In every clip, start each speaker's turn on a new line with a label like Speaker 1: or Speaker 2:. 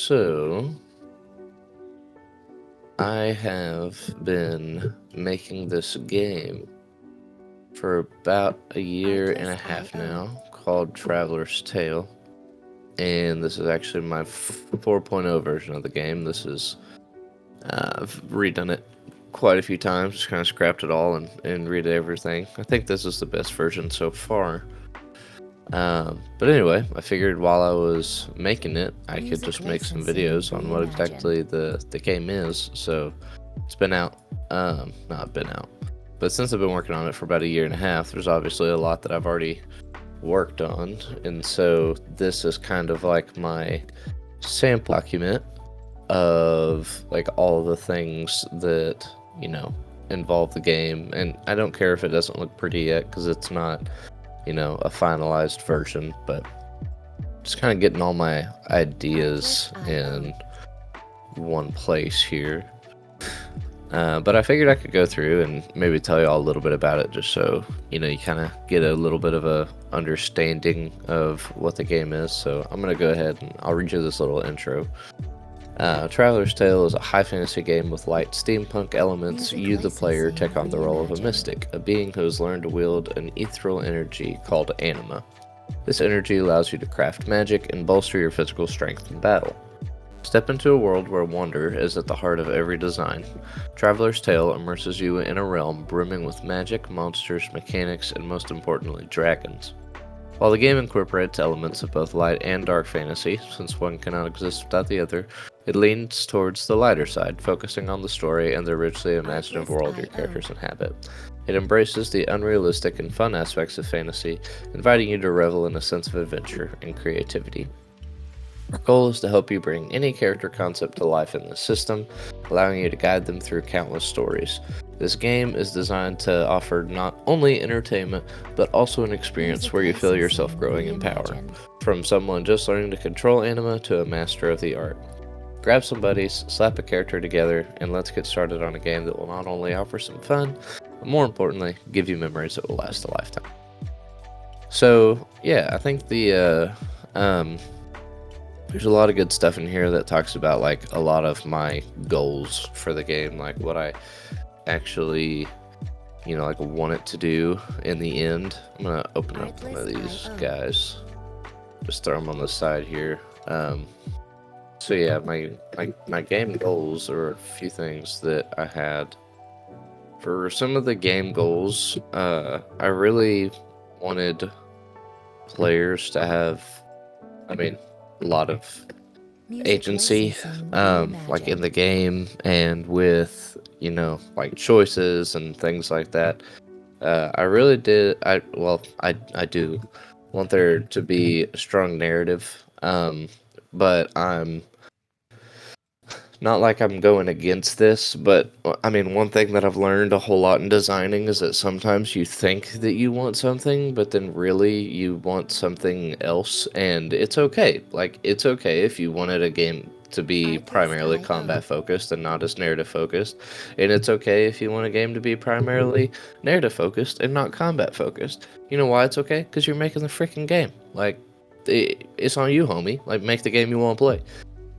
Speaker 1: So, I have been making this game for about a year and a half now called Travelers Tale. And this is actually my 4.0 version of the game. This is, I've redone it quite a few times, just kind of scrapped it all and redid everything. I think this is the best version so far. But anyway, I figured while I was making it, I could just make some videos on what exactly the game is. So it's been out, not been out, but since I've been working on it for about a year and a half, there's obviously a lot that I've already worked on. And so this is kind of like my sample document of like all the things that, involve the game. And I don't care if it doesn't look pretty yet, because it's not, a finalized version, but just kind of getting all my ideas in one place here. But I figured I could go through and maybe tell you all a little bit about it, just so, you kind of get a little bit of a understanding of what the game is. So I'm going to go ahead and I'll read you this little intro. Traveler's Tale is a high fantasy game with light steampunk elements. You, the player, take on the role of a mystic, a being who has learned to wield an ethereal energy called anima. This energy allows you to craft magic and bolster your physical strength in battle. Step into a world where wonder is at the heart of every design. Traveler's Tale immerses you in a realm brimming with magic, monsters, mechanics, and most importantly, dragons. While the game incorporates elements of both light and dark fantasy, since one cannot exist without the other, it leans towards the lighter side, focusing on the story and the richly imaginative world your characters inhabit. It embraces the unrealistic and fun aspects of fantasy, inviting you to revel in a sense of adventure and creativity. Our goal is to help you bring any character concept to life in the system, allowing you to guide them through countless stories. This game is designed to offer not only entertainment, but also an experience where you feel yourself growing in power, from someone just learning to control anima to a master of the art. Grab some buddies, slap a character together, and let's get started on a game that will not only offer some fun, but more importantly, give you memories that will last a lifetime. So, yeah, I think there's a lot of good stuff in here that talks about like a lot of my goals for the game, like what I actually, like want it to do in the end. I'm gonna open up one of these guys, just throw them on the side here. So yeah, my game goals are a few things that I had. For some of the game goals, I really wanted players to have, a lot of agency, like in the game and with, like choices and things like that. I really did, I do want there to be a strong narrative, but I'm not like I'm going against this, but one thing that I've learned a whole lot in designing is that sometimes you think that you want something, but then really you want something else, and it's okay. Like, it's okay if you wanted a game to be primarily combat focused and not as narrative focused, and it's okay if you want a game to be primarily narrative focused and not combat focused. You know why it's okay? Because you're making the freaking game. Like, it's on you, homie. Like, make the game you want to play.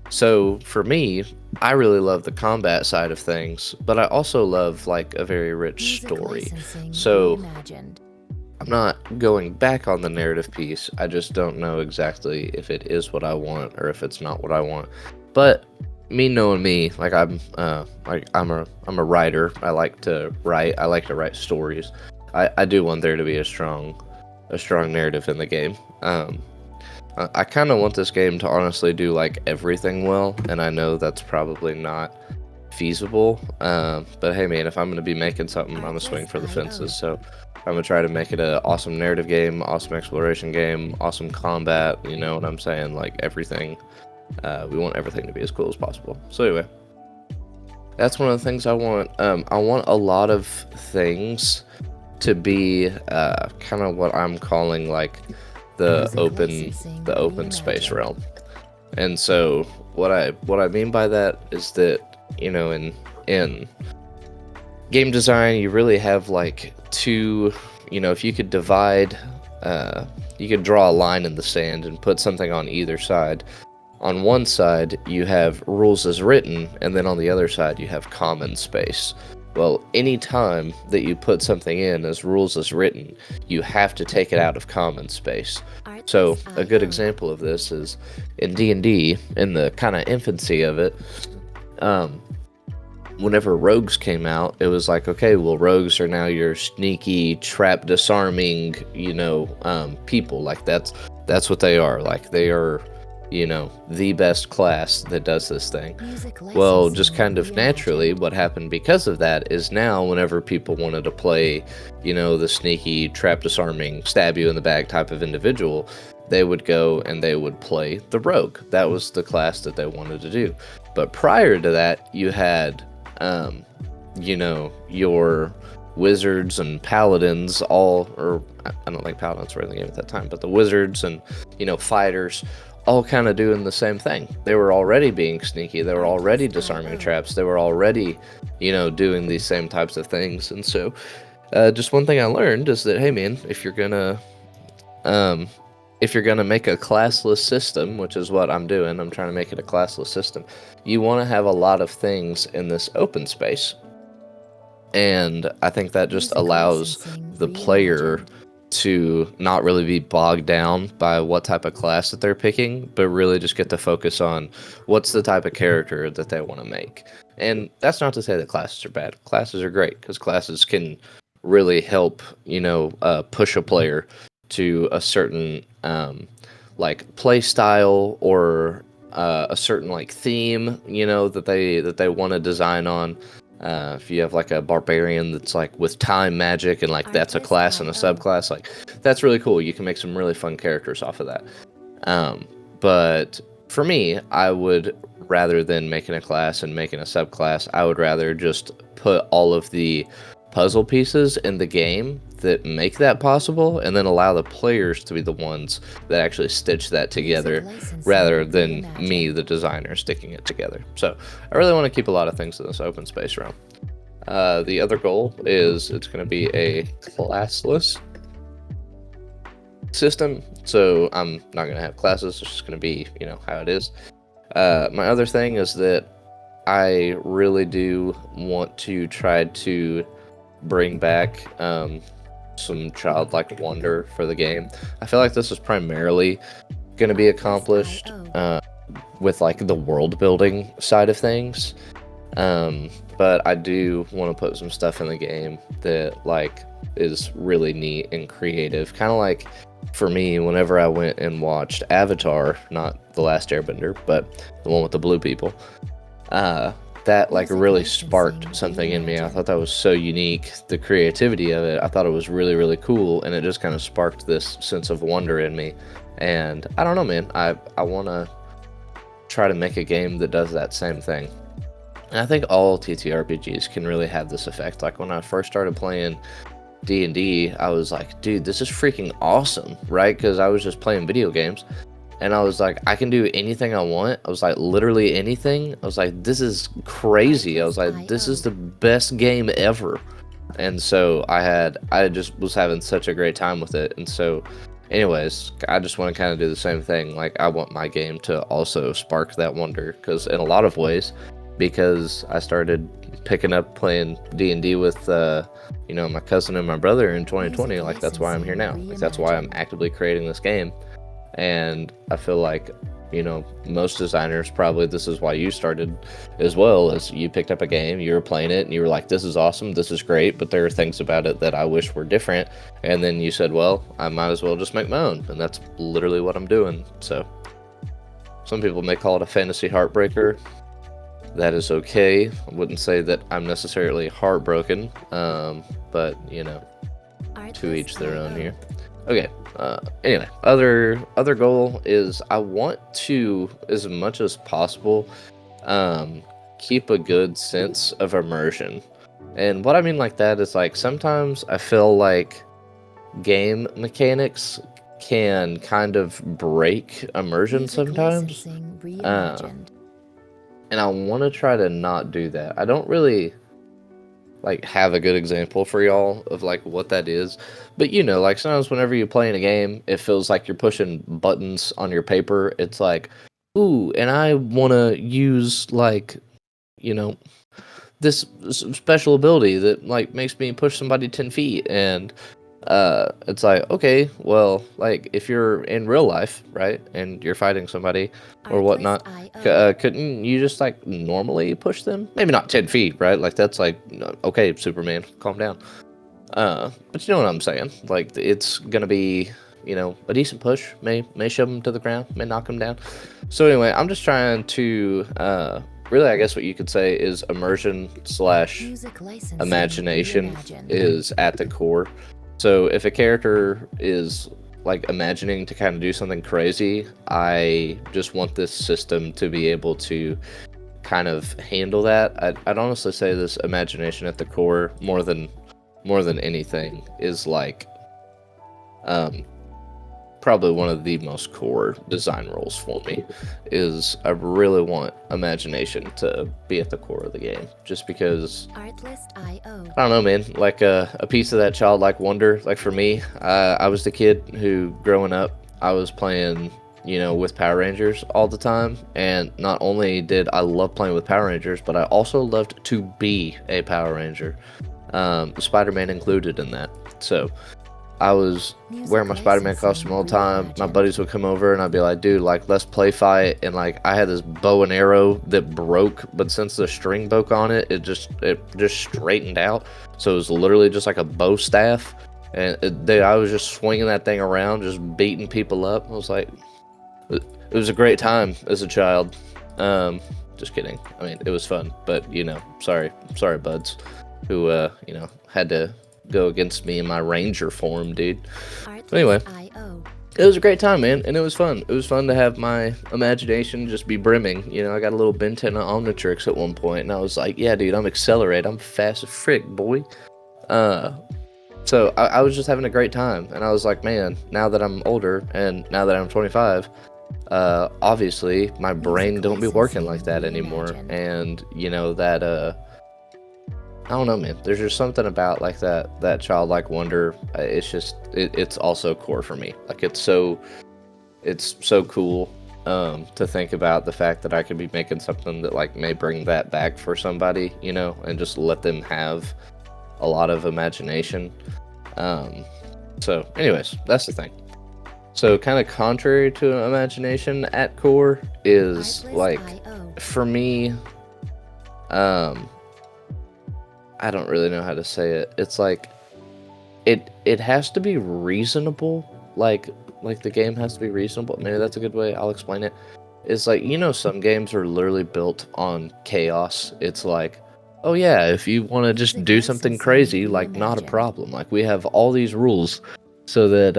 Speaker 1: So for me, I really love the combat side of things, but I also love like a very rich story. So I'm not going back on the narrative piece. I just don't know exactly if it is what I want or if it's not what I want. But me knowing me, like I'm a writer. I like to write. I like to write stories. I do want there to be a strong narrative in the game. I kind of want this game to honestly do like everything well, and I know that's probably not feasible, but hey man, if I'm going to be making something, I'm going to swing for the fences. So I'm going to try to make it an awesome narrative game, awesome exploration game, awesome combat, you know what I'm saying, like everything. We want everything to be as cool as possible. So anyway, that's one of the things I want. I want a lot of things to be kind of what I'm calling like the open space realm. And so what I mean by that is that, in game design, you really have like two, if you could divide, you could draw a line in the sand and put something on either side. on one side you have rules as written, and then on the other side you have common space. Well, any time that you put something in as rules as written, you have to take it out of common space. So a good example of this is in D&D, in the kind of infancy of it. Whenever rogues came out, it was like, okay, well, rogues are now your sneaky, trap disarming, people. Like that's what they are. Like they are, the best class that does this thing. Well, just kind of naturally, what happened because of that is now whenever people wanted to play, the sneaky, trap disarming, stab you in the back type of individual, they would go and they would play the rogue. That was the class that they wanted to do. But prior to that, you had your wizards and paladins or I don't think paladins were in the game at that time, but the wizards and, fighters all kind of doing the same thing. They were already being sneaky. They were already disarming traps. They were already, doing these same types of things. And so, just one thing I learned is that, hey man, if you're gonna make a classless system, which is what I'm doing, I'm trying to make it a classless system, you want to have a lot of things in this open space. And I think that just allows the player to not really be bogged down by what type of class that they're picking, but really just get to focus on what's the type of character that they want to make. And that's not to say that classes are bad. Classes are great because classes can really help, push a player to a certain like play style or a certain like theme, that they want to design on. If you have like a barbarian that's like with time magic and like that's a class and a subclass, like that's really cool. You can make some really fun characters off of that. But for me, I would rather than making a class and making a subclass, I would rather just put all of the puzzle pieces in the game that make that possible and then allow the players to be the ones that actually stitch that together rather than me, the designer, sticking it together. So I really want to keep a lot of things in this open space realm. The other goal is it's going to be a classless system. So I'm not going to have classes. It's just going to be, how it is. My other thing is that I really do want to try to bring back some childlike wonder for the game. I feel like this is primarily going to be accomplished with like the world building side of things, but I do want to put some stuff in the game that like is really neat and creative, kind of like for me whenever I went and watched Avatar, not The Last Airbender, but the one with the blue people. That like really sparked something in me. I thought that was so unique, the creativity of it. I thought it was really, really cool, and it just kind of sparked this sense of wonder in me. And I don't know, man, I want to try to make a game that does that same thing. And I think all TTRPGs can really have this effect. Like when I first started playing D&D, I was like, dude, this is freaking awesome, right? Because I was just playing video games. And I was like, I can do anything I want. I was like, literally anything. I was like, this is crazy. I was like, this is the best game ever. And so I just was having such a great time with it. And so, anyways, I just want to kind of do the same thing. Like, I want my game to also spark that wonder. Because in a lot of ways, because I started picking up playing D&D with, my cousin and my brother in 2020. Like, that's why I'm here now. Like, that's why I'm actively creating this game. And I feel like, most designers probably this is why you started as well, as you picked up a game, you were playing it, and you were like, this is awesome, this is great, but there are things about it that I wish were different. And then you said, well, I might as well just make my own. And that's literally what I'm doing. So some people may call it a fantasy heartbreaker. That is okay. I wouldn't say that I'm necessarily heartbroken, but, to each their own here. Okay. Anyway, other goal is I want to, as much as possible, keep a good sense of immersion. And what I mean like that is like sometimes I feel like game mechanics can kind of break immersion sometimes. And I want to try to not do that. I don't really like have a good example for y'all of like what that is, but like sometimes whenever you're playing a game, it feels like you're pushing buttons on your paper. It's like ooh, and I want to use like, you know, this special ability that like makes me push somebody 10 feet, and it's like, okay, well, like if you're in real life, right, and you're fighting somebody or whatnot, couldn't you just like normally push them? Maybe not 10 feet, right? Like that's like, okay, Superman, calm down. But you know what I'm saying? Like it's gonna be, a decent push. May shove him to the ground, may knock him down. So anyway, I'm just trying to really, I guess what you could say is immersion slash imagination is at the core. So if a character is like imagining to kind of do something crazy, I just want this system to be able to kind of handle that. I'd honestly say this imagination at the core more than anything is like um probably one of the most core design roles for me is I really want imagination to be at the core of the game, just because I don't know, man, like a piece of that childlike wonder. Like for me, I was the kid who growing up I was playing with Power Rangers all the time, and not only did I love playing with Power Rangers, but I also loved to be a Power Ranger, Spider-Man included in that. So I was wearing my Spider-Man costume all the time. My buddies would come over and I'd be like, dude, like, let's play fight. And like, I had this bow and arrow that broke, but since the string broke on it, it just straightened out. So it was literally just like a bow staff. And I was just swinging that thing around, just beating people up. I was like, it was a great time as a child. Just kidding. I mean, it was fun, but sorry, buds, who had to go against me in my ranger form, dude. But anyway, it was a great time, man, and it was fun. It was fun to have my imagination just be brimming. I got a little Ben 10 Omnitrix at one point, and I was like, yeah, dude, I'm accelerate. I'm fast as frick, boy. So I was just having a great time, and I was like, man, now that I'm older and now that I'm 25, obviously my brain don't be working like that anymore, and that I don't know, man. There's just something about like that childlike wonder. It's also core for me. Like it's so cool to think about the fact that I could be making something that like may bring that back for somebody, and just let them have a lot of imagination. So anyways, that's the thing. So kind of contrary to imagination at core is like for me, I don't really know how to say it. It's like it has to be reasonable. Like the game has to be reasonable. Maybe that's a good way. I'll explain it. It's like, some games are literally built on chaos. It's like, oh yeah, if you want to just do something crazy, like not a problem. Like we have all these rules so that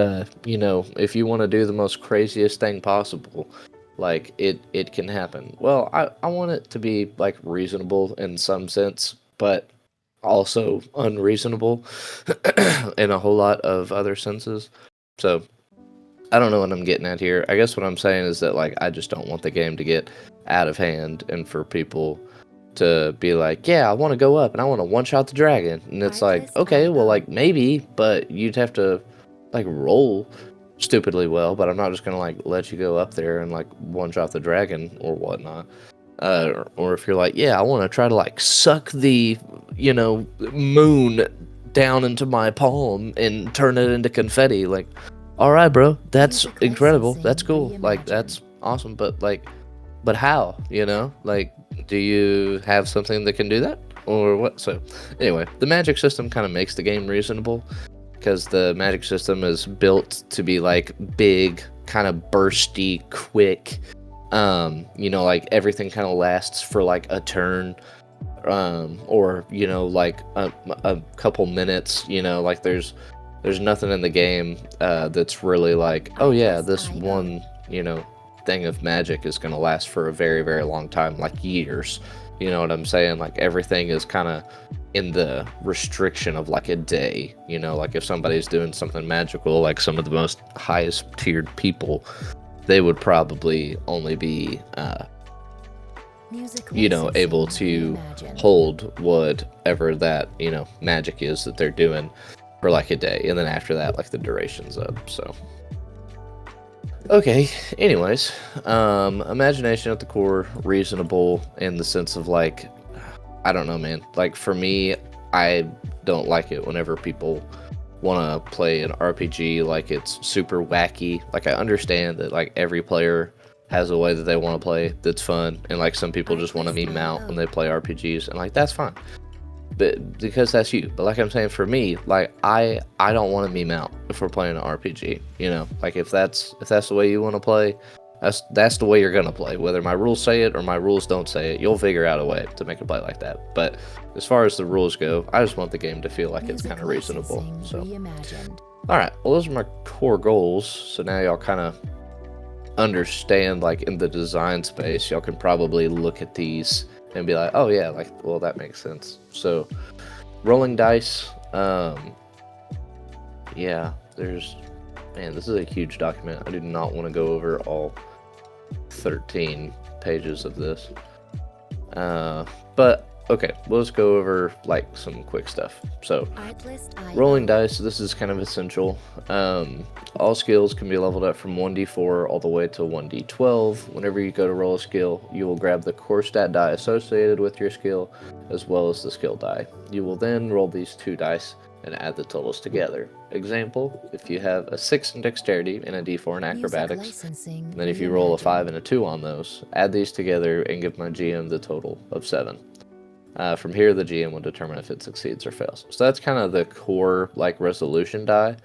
Speaker 1: if you want to do the most craziest thing possible, like it can happen. Well, I want it to be like reasonable in some sense, but also unreasonable in a whole lot of other senses. So I don't know what I'm getting at here. I guess what I'm saying is that like I just don't want the game to get out of hand and for people to be like, yeah, I want to go up and I want to one-shot the dragon. And it's like, okay, well, like maybe, but you'd have to like roll stupidly well, but I'm not just gonna like let you go up there and like one-shot the dragon or whatnot. Or if you're like, yeah, I want to try to like suck the, moon down into my palm and turn it into confetti. Like, all right, bro, that's incredible. That's cool. Like, that's awesome. But but how, like, do you have something that can do that or what? So anyway, the magic system kind of makes the game reasonable because the magic system is built to be like big, kind of bursty, quick. Like everything kind of lasts for like a turn, or like a couple minutes. Like there's nothing in the game that's really like, oh yeah, this one thing of magic is gonna last for a very, very long time, like years. You know what I'm saying? Like everything is kind of in the restriction of like a day. Like if somebody's doing something magical, like some of the most highest tiered people, they would probably only be, able to hold whatever that, magic is that they're doing for like a day. And then after that, like the duration's up. So Okay, anyways, imagination at the core, reasonable in the sense of like, I don't know, man. Like for me, I don't like it whenever people want to play an RPG like it's super wacky. Like I understand that like every player has a way that they want to play that's fun, and like some people just want to meme out when they play RPGs, and like that's fine. But because that's you. But like I'm saying, for me, like I don't want to meme out if we're playing an RPG. You know, like if that's the way you want to play, that's the way you're gonna play. Whether my rules say it or my rules don't say it, you'll figure out a way to make it play like that. But as far as the rules go, I just want the game to feel like it's kind of reasonable. So, all right, well those are my core goals. So now y'all kind of understand, like in the design space, y'all can probably look at these and be like, oh yeah, like well that makes sense. So rolling dice, yeah, there's, man, this is a huge document. I do not want to go over all 13 pages of this. But okay, let's go over like some quick stuff. So rolling dice, this is kind of essential. All skills can be leveled up from 1d4 all the way to 1d12. Whenever you go to roll a skill, you will grab the core stat die associated with your skill, as well as the skill die. You will then roll these two dice and add the totals together. Example, if you have a 6 in dexterity and a d4 in acrobatics, then if you roll a 5 and a 2 on those, add these together and give my GM the total of 7. From here, the GM will determine if it succeeds or fails. So that's kind of the core, like, resolution die.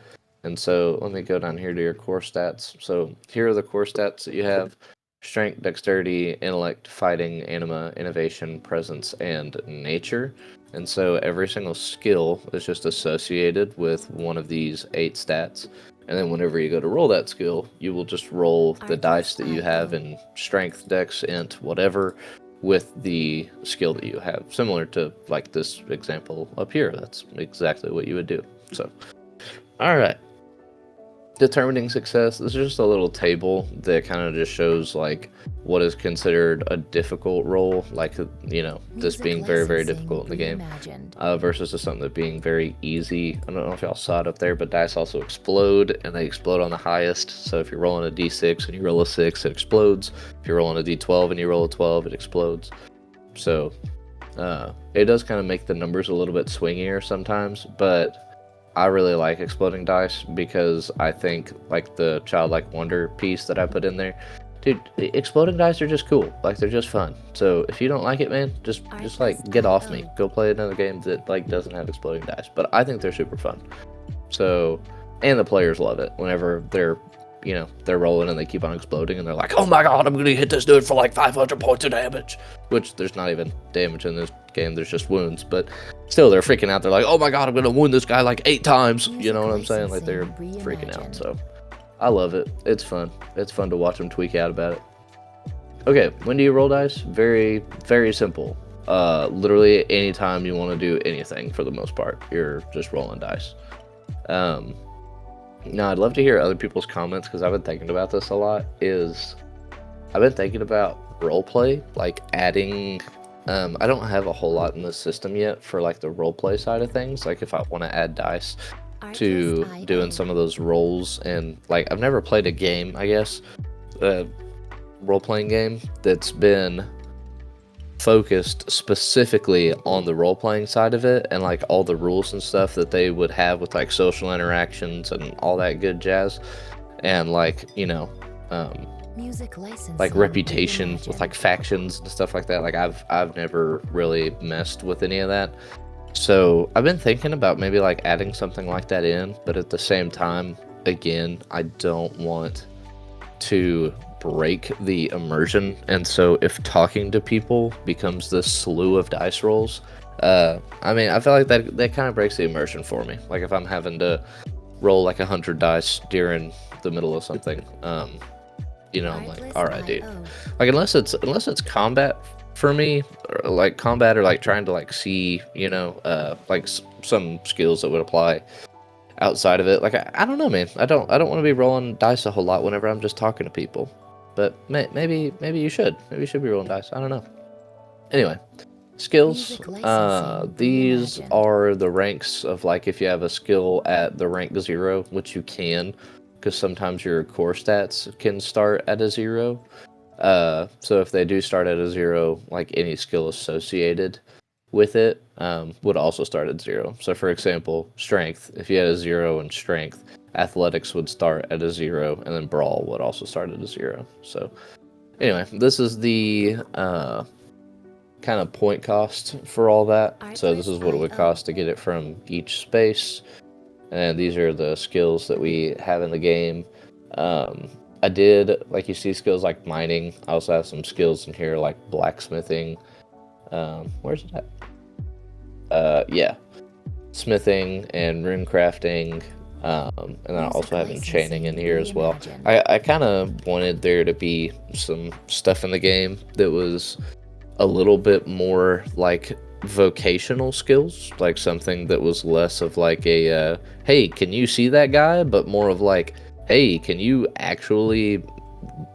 Speaker 1: And so let me go down here to your core stats. So here are the core stats that you have: strength, dexterity, intellect, fighting, anima, innovation, presence, and nature. And so every single skill is just associated with one of these 8 stats. And then whenever you go to roll that skill, you will just roll the dice that you have in strength, dex, int, whatever, with the skill that you have. Similar to like this example up here. That's exactly what you would do. So, all right. Determining success. This is just a little table that kind of just shows like what is considered a difficult role, like this being very, very difficult in the game, versus something that being very easy. I don't know if y'all saw it up there, but dice also explode, and they explode on the highest. So if you're rolling a d6 and you roll a 6, it explodes. If you're rolling a d12 and you roll a 12, it explodes. So it does kind of make the numbers a little bit swingier sometimes, but I really like exploding dice because I think like the childlike wonder piece that I put in there, dude, exploding dice are just cool. Like they're just fun. So if you don't like it, man, just like get off me. Go play another game that like doesn't have exploding dice. But I think they're super fun. So, and the players love it whenever they're rolling and they keep on exploding and they're like, oh my god, I'm gonna hit this dude for like 500 points of damage. Which there's not even damage in this game, there's just wounds, but still they're freaking out. They're like, oh my god, I'm gonna wound this guy like 8 times. You know what I'm saying? Like they're freaking out. So I love it. It's fun. It's fun to watch them tweak out about it. Okay, when do you roll dice? Very, very simple. Literally anytime you want to do anything for the most part, you're just rolling dice. Now, I'd love to hear other people's comments because I've been thinking about this a lot. I've been thinking about roleplay, like adding. I don't have a whole lot in the system yet for like the roleplay side of things. Like if I want to add dice to doing some of those roles, and like I've never played a game, I guess, role-playing game that's been focused specifically on the role-playing side of it and like all the rules and stuff that they would have with like social interactions and all that good jazz, and like like reputation with like factions and stuff like that. Like I've never really messed with any of that, so I've been thinking about maybe like adding something like that in, but at the same time, again, I don't want to break the immersion. And so if talking to people becomes this slew of dice rolls, I mean, I feel like that kind of breaks the immersion for me. Like if I'm having to roll like 100 dice during the middle of something, I'm like, all right, dude. Like unless it's combat for me, or like combat, or like trying to like see, like some skills that would apply outside of it. Like I don't know, man. I don't want to be rolling dice a whole lot whenever I'm just talking to people. But maybe you should. Maybe you should be rolling dice. I don't know. Anyway, skills. These are the ranks of like if you have a skill at the rank 0, which you can. because sometimes your core stats can start at a 0. So if they do start at a 0, like any skill associated with it would also start at 0. So for example, strength, if you had a 0 in strength, athletics would start at a 0, and then brawl would also start at a 0. So anyway, this is the kind of point cost for all that. So this is what it would cost to get it from each space. And these are the skills that we have in the game. I did, like, you see skills like mining. I also have some skills in here like blacksmithing. Where's it at? Yeah. Smithing and rune crafting. And then I also have enchanting in here as well. I kind of wanted there to be some stuff in the game that was a little bit more like vocational skills, like something that was less of like a hey, can you see that guy, but more of like, hey, can you actually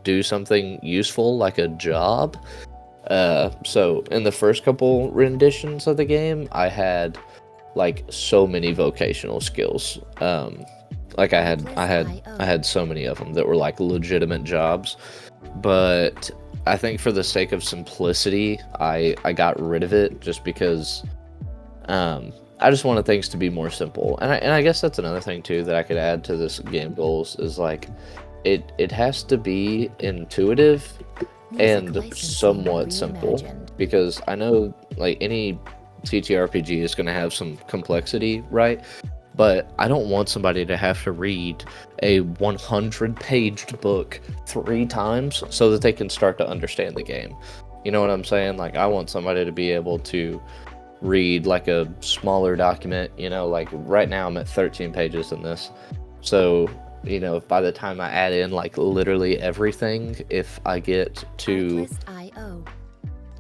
Speaker 1: do something useful like a job? So in the first couple renditions of the game, I had like so many vocational skills. Like I had so many of them that were like legitimate jobs, but I think for the sake of simplicity, I got rid of it just because I just wanted things to be more simple. And I guess that's another thing too that I could add to this game goals is like it has to be intuitive and somewhat simple, because I know like any TTRPG is going to have some complexity, right? But I don't want somebody to have to read a 100-page book 3 times so that they can start to understand the game. You know what I'm saying? Like, I want somebody to be able to read like a smaller document, you know, like right now I'm at 13 pages in this. So, you know, by the time I add in like literally everything, if I get to,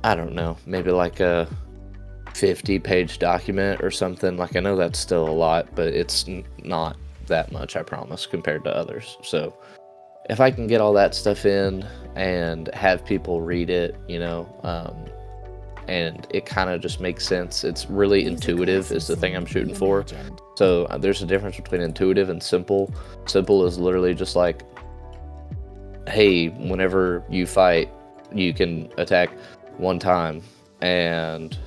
Speaker 1: I don't know, maybe like a 50-page document or something, like I know that's still a lot, but it's not that much, I promise, compared to others. So if I can get all that stuff in and have people read it, you know, and it kind of just makes sense, it's really intuitive is the thing I'm shooting for. So there's a difference between intuitive and simple. Simple is literally just like, hey, whenever you fight, you can attack 1 time, and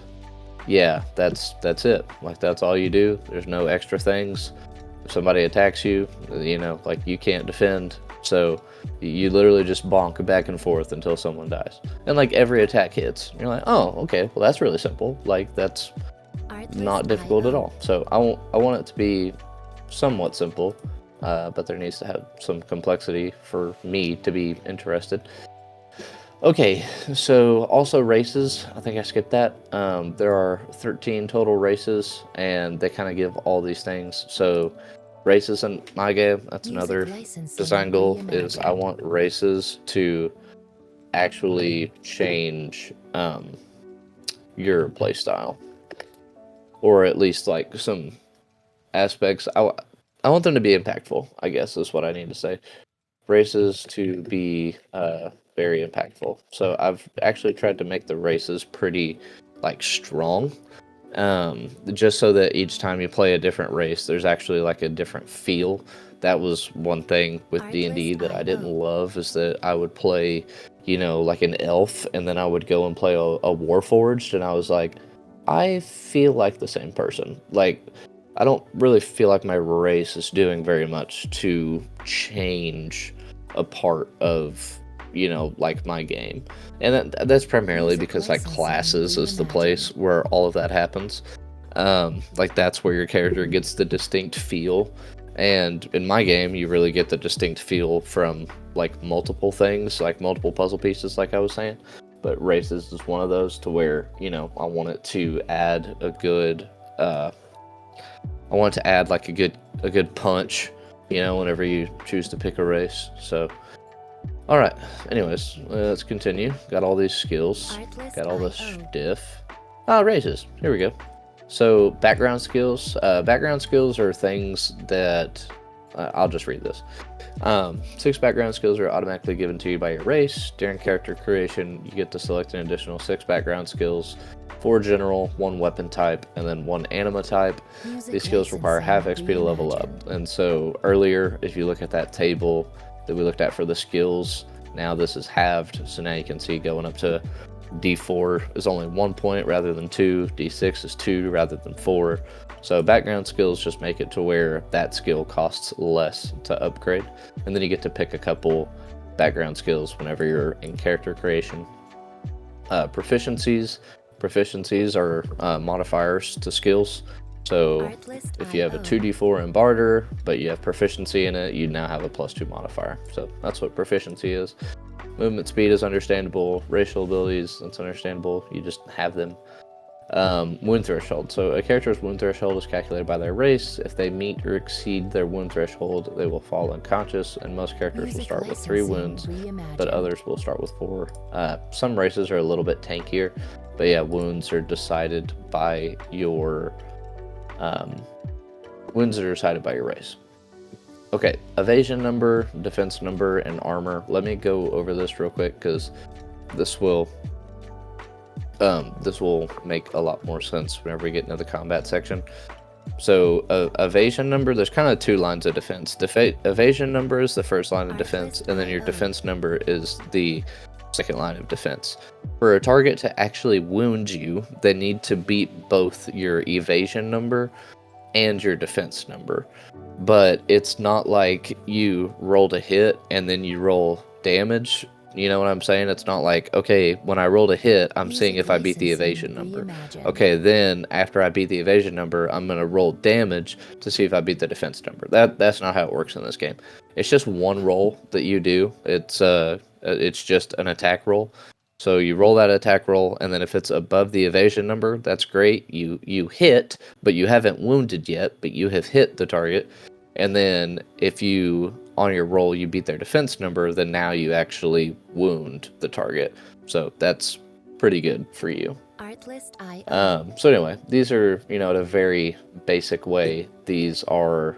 Speaker 1: yeah, that's it. Like, that's all you do. There's no extra things. If somebody attacks you, you know, like, you can't defend, so you literally just bonk back and forth until someone dies. And like every attack hits. You're like, oh, okay, well that's really simple. Like, that's not difficult at all. So I want it to be somewhat simple, but there needs to have some complexity for me to be interested. Okay, so also races, I think I skipped that. There are 13 total races, and they kind of give all these things. So races in my game, that's another design goal, is I want races to actually change your playstyle. Or at least like some aspects. I want them to be impactful, I guess is what I need to say. Races to be very impactful. So I've actually tried to make the races pretty like strong, just so that each time you play a different race, there's actually like a different feel. That was one thing with D&D that I didn't love, is that I would play, you know, like an elf, and then I would go and play a Warforged, and I was like, I feel like the same person. Like, I don't really feel like my race is doing very much to change a part of, you know, like my game. And that's primarily because like classes is the place where all of that happens. Like, that's where your character gets the distinct feel. And in my game, you really get the distinct feel from like multiple things, like multiple puzzle pieces, like I was saying. But races is one of those to where, you know, I want it to add a good, I want it to add like a good punch, you know, whenever you choose to pick a race. So, all right. Anyways, let's continue. Got all these skills. Got all this stuff. Races. Here we go. So background skills. Background skills are things that I'll just read this. 6 background skills are automatically given to you by your race. During character creation, you get to select an additional 6 background skills, 4 general, 1 weapon type, and then 1 anima type. These skills require half XP to level up. And so earlier, if you look at that table that we looked at for the skills, now this is halved. So now you can see going up to D4 is only 1 point rather than 2. D6 is 2 rather than 4. So background skills just make it to where that skill costs less to upgrade. And then you get to pick a couple background skills whenever you're in character creation. Proficiencies are modifiers to skills. So if you have a 2d4 in barter, but you have proficiency in it, you now have a +2 modifier. So that's what proficiency is. Movement speed is understandable. Racial abilities, that's understandable. You just have them. Wound threshold. So a character's wound threshold is calculated by their race. If they meet or exceed their wound threshold, they will fall unconscious, and most characters will start with 3 wounds, but others will start with 4. Some races are a little bit tankier, but yeah, wounds are decided by your race. Okay, evasion number, defense number, and armor. Let me go over this real quick because this will make a lot more sense whenever we get into the combat section. So evasion number, there's kind of 2 lines of defense. Evasion number is the first line of defense, and then your defense number is the second line of defense. For a target to actually wound you, they need to beat both your evasion number and your defense number. But it's not like you rolled a hit and then you roll damage. You know what I'm saying? It's not like, okay, when I rolled a hit, I'm seeing if I beat the evasion number. Okay, then after I beat the evasion number, I'm going to roll damage to see if I beat the defense number. That's not how it works in this game. It's just one roll that you do. It's just an attack roll. So you roll that attack roll, and then if it's above the evasion number, that's great. You hit, but you haven't wounded yet, but you have hit the target. And then if you, on your roll, you beat their defense number, then now you actually wound the target. So that's pretty good for you. So anyway, these are, in a very basic way, these are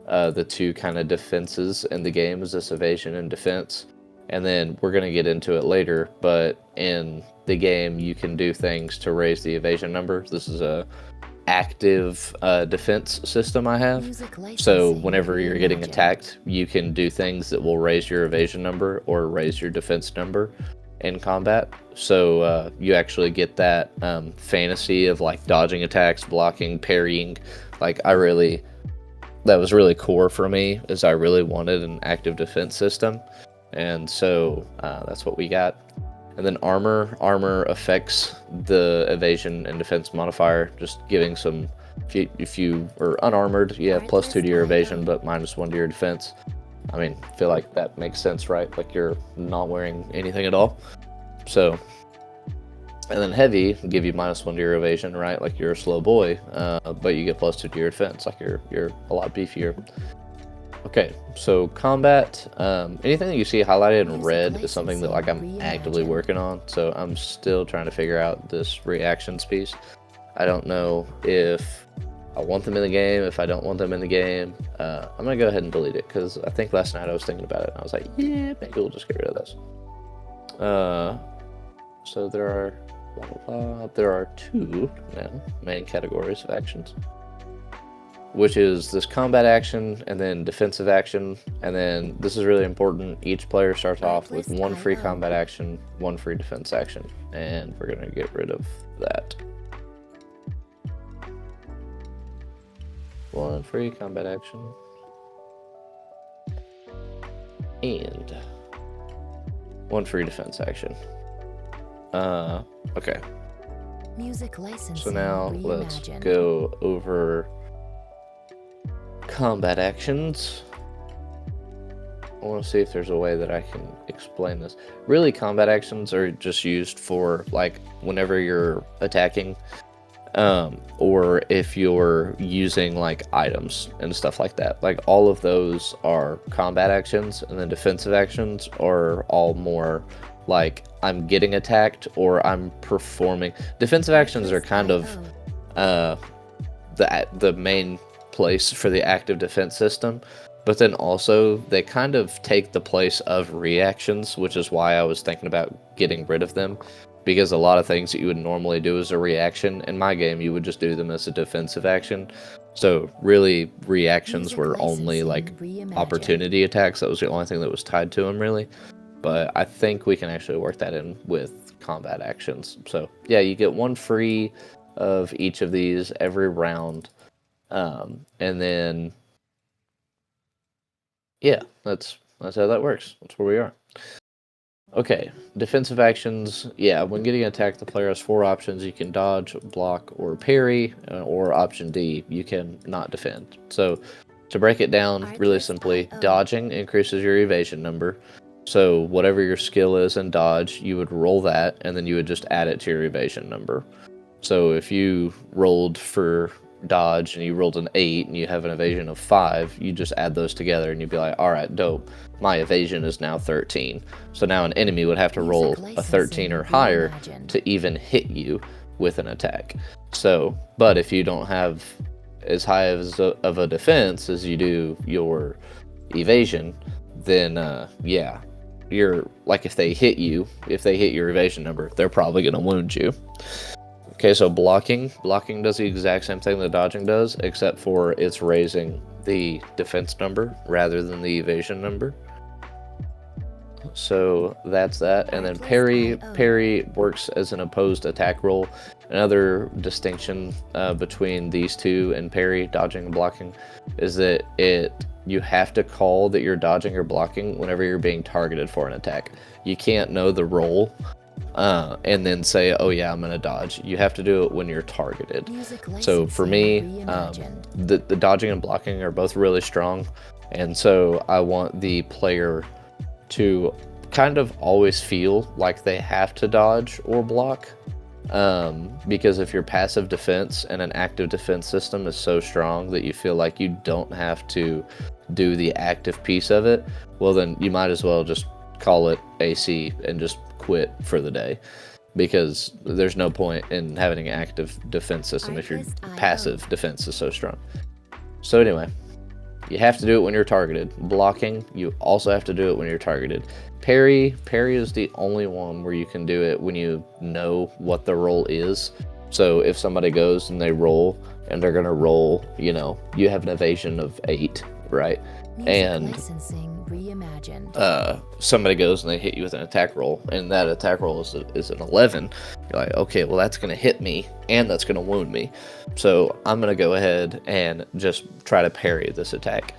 Speaker 1: the 2 kind of defenses in the game, is this evasion and defense. And then we're going to get into it later, but in the game, you can do things to raise the evasion number. This is a active defense system I have. So whenever you're getting attacked, you can do things that will raise your evasion number or raise your defense number in combat. So you actually get that fantasy of like dodging attacks, blocking, parrying. That was really core for me, is I really wanted an active defense system. And so that's what we got. And then armor affects the evasion and defense modifier, just giving some, if you are unarmored, you have +2 to your evasion, but -1 to your defense. I mean, I feel like that makes sense, right? Like you're not wearing anything at all. So, and then heavy give you -1 to your evasion, right? Like you're a slow boy, but you get +2 to your defense, like you're a lot beefier. Okay, so combat, anything that you see highlighted in red is something that I'm actively working on. So I'm still trying to figure out this reactions piece. I don't know if I want them in the game, if I don't want them in the game. I'm gonna go ahead and delete it because I think last night I was thinking about it and I was like, yeah, maybe we'll just get rid of this. So there are there are 2 now main categories of actions, which is this combat action and then defensive action. And then this is really important. Each player starts off with 1 free combat action, 1 free defense action. And we're going to get rid of that. 1 free combat action. And 1 free defense action. Okay. So now let's go over combat actions. I want to see if there's a way that I can explain this. Really, combat actions are just used for like whenever you're attacking, or if you're using like items and stuff like that. Like all of those are combat actions, and then defensive actions are all more like I'm getting attacked or I'm performing. Defensive actions are kind of the main place for the active defense system. but then also they kind of take the place of reactions, which is why I was thinking about getting rid of them. Because a lot of things that you would normally do as a reaction in my game, you would just do them as a defensive action. So really, reactions were only like opportunity attacks. That was the only thing that was tied to them, really. But I think we can actually work that in with combat actions. So yeah, you get one free of each of these every round, and then yeah, that's how that works. That's where we are. Okay, defensive actions. Yeah, when getting attacked, the player has four options. You can dodge, block, or parry, or option D, you can not defend. So, to break it down really simply, dodging increases your evasion number. So, whatever your skill is in dodge, you would roll that, and then you would just add it to your evasion number. So, if you rolled for dodge and you rolled an 8 and you have an evasion of 5, you just add those together and you'd be like, all right, dope. My evasion is now 13. So now an enemy would have to roll a 13 or higher to even hit you with an attack. So, but if you don't have as high of a defense as you do your evasion, then yeah, you're like, if they hit your evasion number, they're probably going to wound you. Okay, so blocking does the exact same thing that dodging does, except for it's raising the defense number rather than the evasion number. So that's that. And then parry works as an opposed attack roll. Another distinction between these two and parry, dodging and blocking, is that you have to call that you're dodging or blocking whenever you're being targeted for an attack. You can't know the roll and then say, oh yeah, I'm gonna dodge. You have to do it when you're targeted. So for me, the dodging and blocking are both really strong, and so I want the player to kind of always feel like they have to dodge or block, because if your passive defense and an active defense system is so strong that you feel like you don't have to do the active piece of it, well then you might as well just call it AC and just quit for the day, because there's no point in having an active defense system if your passive defense is so strong. So anyway, you have to do it when you're targeted. Blocking, you also have to do it when you're targeted. Parry is the only one where you can do it when you know what the roll is. So if somebody goes and they roll and they're gonna roll, you have an evasion of 8, right? And somebody goes and they hit you with an attack roll, and that attack roll is an 11. You're like, okay, well that's gonna hit me and that's gonna wound me, so I'm gonna go ahead and just try to parry this attack.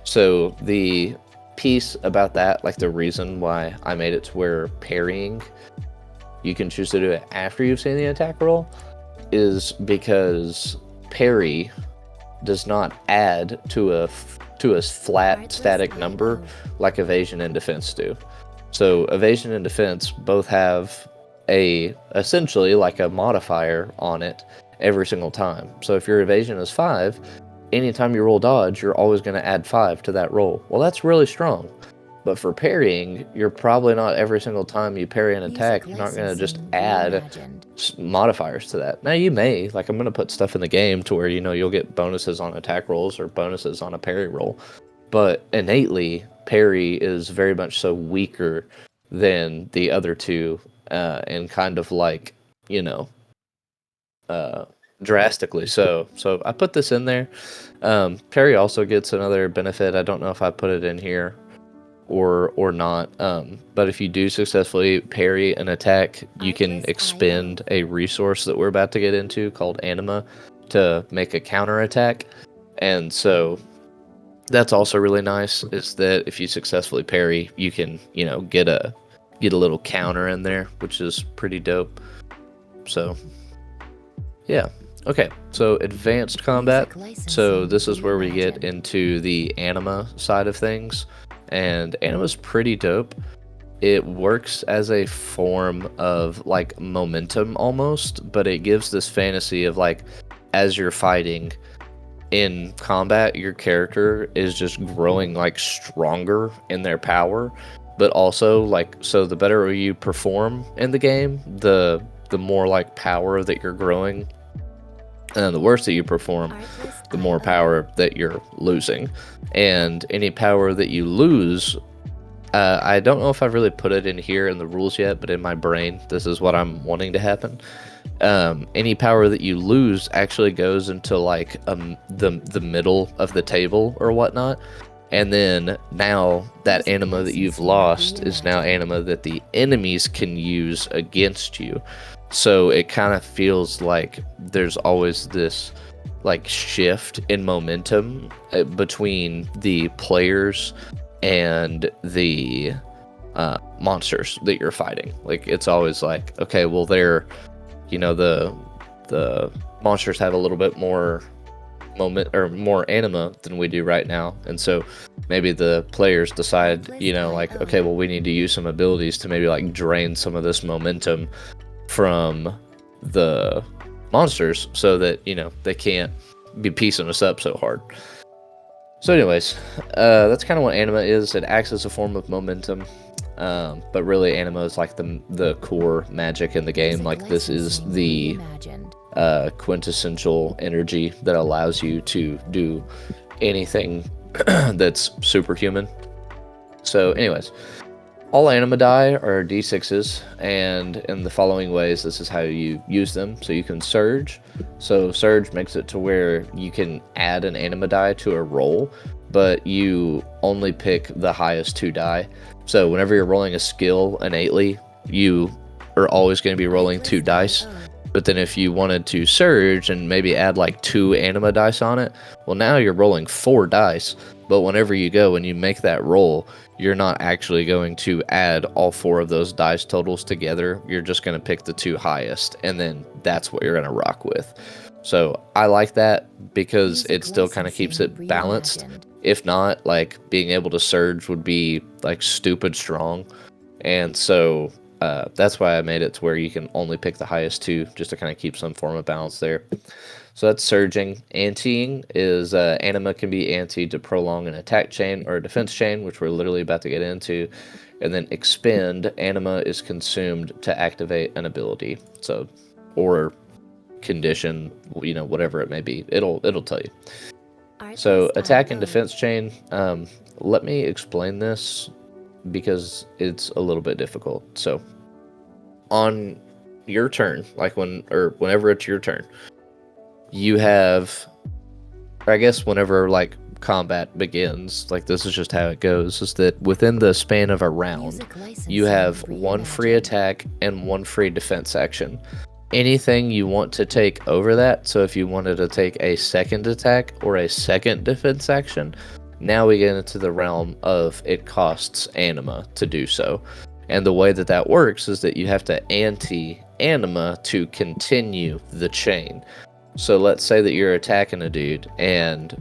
Speaker 1: So the piece about that, like the reason why I made it to where parrying, you can choose to do it after you've seen the attack roll, is because parry does not add to a flat static number like evasion and defense do. So evasion and defense both have essentially like a modifier on it every single time. So if your evasion is 5, anytime you roll dodge, you're always going to add 5 to that roll. Well, that's really strong. But for parrying, you're probably not every single time you parry an attack, you're not going to just add modifiers to that. Now you may, like I'm going to put stuff in the game to where, you'll get bonuses on attack rolls or bonuses on a parry roll. But innately, parry is very much so weaker than the other two, and kind of like, drastically so. So I put this in there. Parry also gets another benefit. I don't know if I put it in here or not, but if you do successfully parry an attack, you can expend a resource that we're about to get into called anima to make a counter attack. And so that's also really nice, is that if you successfully parry, you can get a little counter in there, which is pretty dope. So yeah. Okay, so advanced combat. So this is where we get into the anima side of things. And anima's pretty dope. It works as a form of like momentum almost, but it gives this fantasy of like, as you're fighting in combat, your character is just growing like stronger in their power, but also like, so the better you perform in the game, the more like power that you're growing And the worse that you perform, the more power that you're losing. And any power that you lose, I don't know if I've really put it in here in the rules yet, but in my brain, this is what I'm wanting to happen. Any power that you lose actually goes into like the middle of the table or whatnot. And then now that anima that you've lost is now anima that the enemies can use against you. So it kind of feels like there's always this like shift in momentum between the players and the monsters that you're fighting. Like it's always like, okay, well they're, the monsters have a little bit more moment or more anima than we do right now, and so maybe the players decide, like, okay, well we need to use some abilities to maybe like drain some of this momentum from the monsters so that they can't be piecing us up so hard. So anyways, that's kind of what anima is. It acts as a form of momentum, but really anima is like the core magic in the game. Like this is the quintessential energy that allows you to do anything that's superhuman. So anyways, all anima die are d6s, and in the following ways, this is how you use them. So you can surge. So surge makes it to where you can add an anima die to a roll, but you only pick the highest 2 die. So whenever you're rolling a skill innately, you are always going to be rolling 2 dice. But then if you wanted to surge and maybe add like 2 anima dice on it, well now you're rolling 4 dice. But whenever you go and you make that roll, you're not actually going to add all 4 of those dice totals together. You're just going to pick the 2 highest, and then that's what you're going to rock with. So I like that because it still kind of keeps it balanced. If not, like being able to surge would be like stupid strong. And so that's why I made it to where you can only pick the highest 2, just to kind of keep some form of balance there. So that's surging. Anteing is anima can be anteed to prolong an attack chain or a defense chain, which we're literally about to get into. And then expend, anima is consumed to activate an ability. So, or condition, whatever it may be. It'll tell you. So attack and defense chain. Let me explain this because it's a little bit difficult. So on your turn, like whenever it's your turn, you have, or I guess whenever like combat begins, like this is just how it goes, is that within the span of a round, you have 1 free attack and 1 free defense action. Anything you want to take over that, so if you wanted to take a second attack or a second defense action, now we get into the realm of it costs anima to do so. And the way that works is that you have to ante anima to continue the chain. So let's say that you're attacking a dude and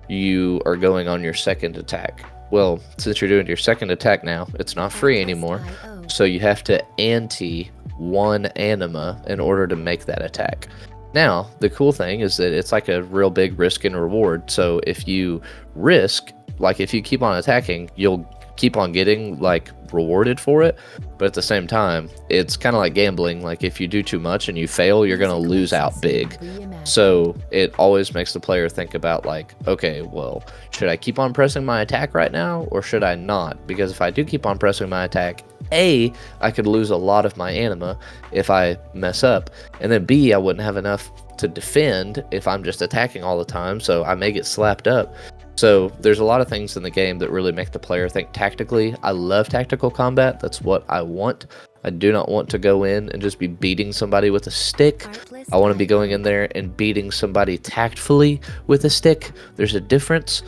Speaker 1: you are going on your second attack. Well, since you're doing your second attack now, it's not free anymore. So you have to ante 1 anima in order to make that attack. Now, the cool thing is that it's like a real big risk and reward. So if you risk, like if you keep on attacking, you'll keep on getting like rewarded for it, but at the same time it's kind of like gambling. Like if you do too much and you fail, you're going to lose out big. So it always makes the player think about like, okay, well, should I keep on pressing my attack right now or should I not? Because if I do keep on pressing my attack, A, I could lose a lot of my anima if I mess up, and then B, I wouldn't have enough to defend if I'm just attacking all the time, so I may get slapped up. So there's a lot of things in the game that really make the player think tactically. I love tactical combat. That's what I want. I do not want to go in and just be beating somebody with a stick. I want to be going in there and beating somebody tactfully with a stick. There's a difference.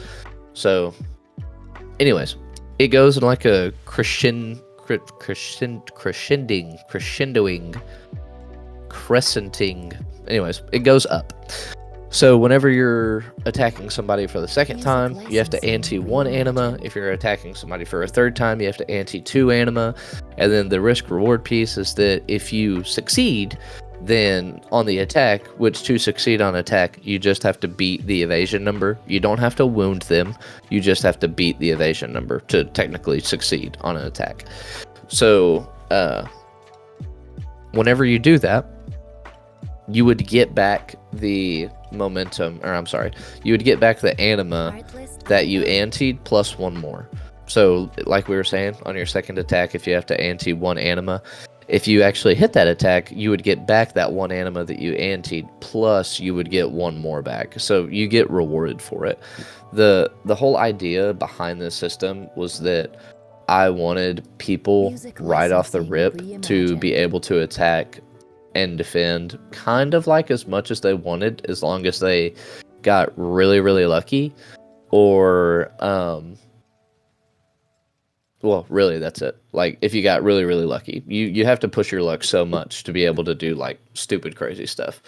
Speaker 1: So anyways, it goes in like a crescendoing, anyways, it goes up. So whenever you're attacking somebody for the second time, you have to ante 1 anima. If you're attacking somebody for a third time, you have to ante 2 anima. And then the risk reward piece is that if you succeed, then on the attack, which to succeed on attack, you just have to beat the evasion number. You don't have to wound them. You just have to beat the evasion number to technically succeed on an attack. So whenever you do that, you would get back the momentum, or I'm sorry, you would get back the anima that you anteed plus one more. So, like we were saying, on your second attack, if you have to ante one anima, if you actually hit that attack, you would get back that one anima that you anteed, plus you would get one more back. So you get rewarded for it. The whole idea behind this system was that I wanted people right off the rip to be able to attack and defend kind of like as much as they wanted, as long as they got really, really lucky, or well, really, that's it. Like, if you got really, really lucky, you have to push your luck so much to be able to do like stupid, crazy stuff.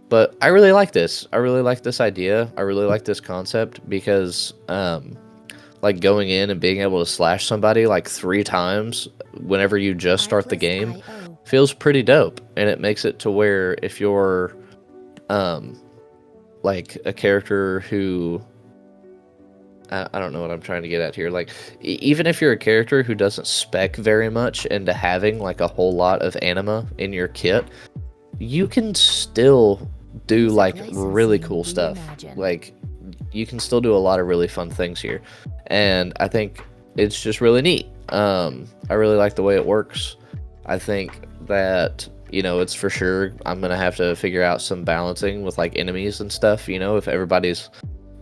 Speaker 1: But I really like this. I really like this idea. I really like this concept because, like, going in and being able to slash somebody like 3 times whenever you just start the game feels pretty dope. And it makes it to where if you're, like, a character who, I don't know what I'm trying to get at here. Like, even if you're a character who doesn't spec very much into having like a whole lot of anima in your kit, you can still do like really cool stuff. Like, you can still do a lot of really fun things here, and I think it's just really neat. I really like the way it works. I think that, you know, it's for sure I'm gonna have to figure out some balancing with like enemies and stuff. You know, if everybody's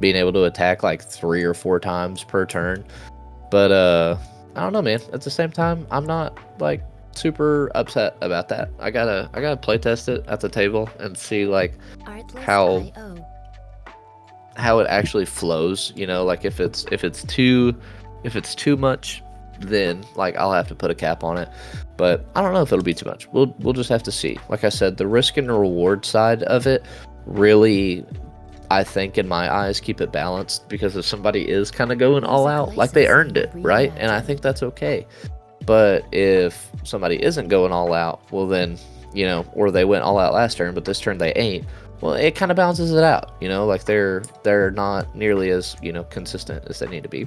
Speaker 1: being able to attack like 3 or 4 times per turn. But I don't know, man. At the same time, I'm not like super upset about that. I gotta play test it at the table and see like how it actually flows. You know, like if it's too much, then like I'll have to put a cap on it. But I don't know if it'll be too much. We'll just have to see. Like I said, the risk and reward side of it really, I think, in my eyes, keep it balanced, because if somebody is kind of going all out, like, they earned it, right? And I think that's okay. But if somebody isn't going all out, well then, you know, or they went all out last turn, but this turn they ain't, well, it kind of balances it out, you know, like they're not nearly as, you know, consistent as they need to be.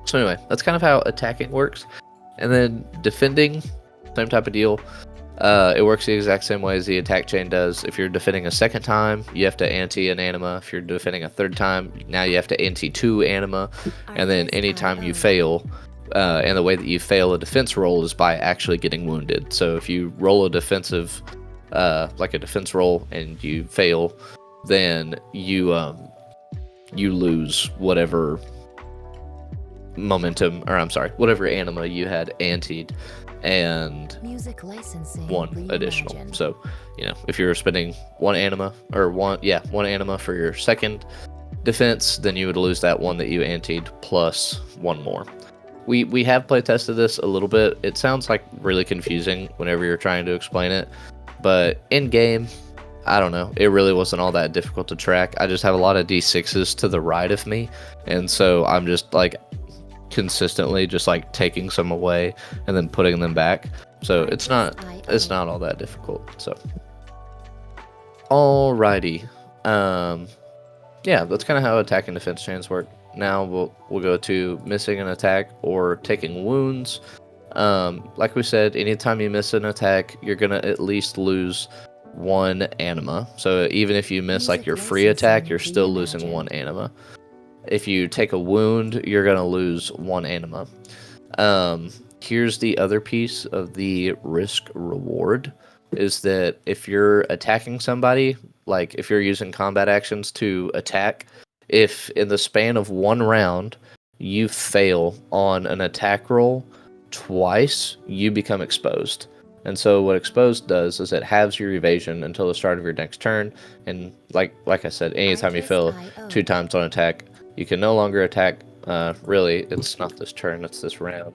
Speaker 1: So anyway, that's kind of how attacking works. And then defending, same type of deal. It works the exact same way as the attack chain does. If you're defending a second time, you have to ante an anima. If you're defending a third time, now you have to ante 2 anima. And then anytime you fail, and the way that you fail a defense roll is by actually getting wounded. So if you roll a defensive, like a defense roll, and you fail, then you lose whatever momentum, or I'm sorry, whatever anima you had anteed, and one additional. So, you know, if you're spending one anima for your second defense, then you would lose that one that you anteed plus one more. We have play tested this a little bit. It sounds like really confusing whenever you're trying to explain it, but in game, I don't know, it really wasn't all that difficult to track. I just have a lot of D6s to the right of me, and so I'm just like consistently just like taking some away and then putting them back. So it's not all that difficult. So alrighty. Yeah, that's kind of how attack and defense chains work. Now we'll go to missing an attack or taking wounds. Like we said, anytime you miss an attack, you're gonna at least lose 1 anima. So even if you miss like your free attack, you're still losing 1 anima. If you take a wound, you're going to lose 1 anima. Here's the other piece of the risk reward, is that if you're attacking somebody, like if you're using combat actions to attack, if in the span of 1 round you fail on an attack roll twice, you become exposed. And so what exposed does is it halves your evasion until the start of your next turn. And like I said, anytime you fail 2 times on attack, you can no longer attack. Really, it's not this turn, it's this round.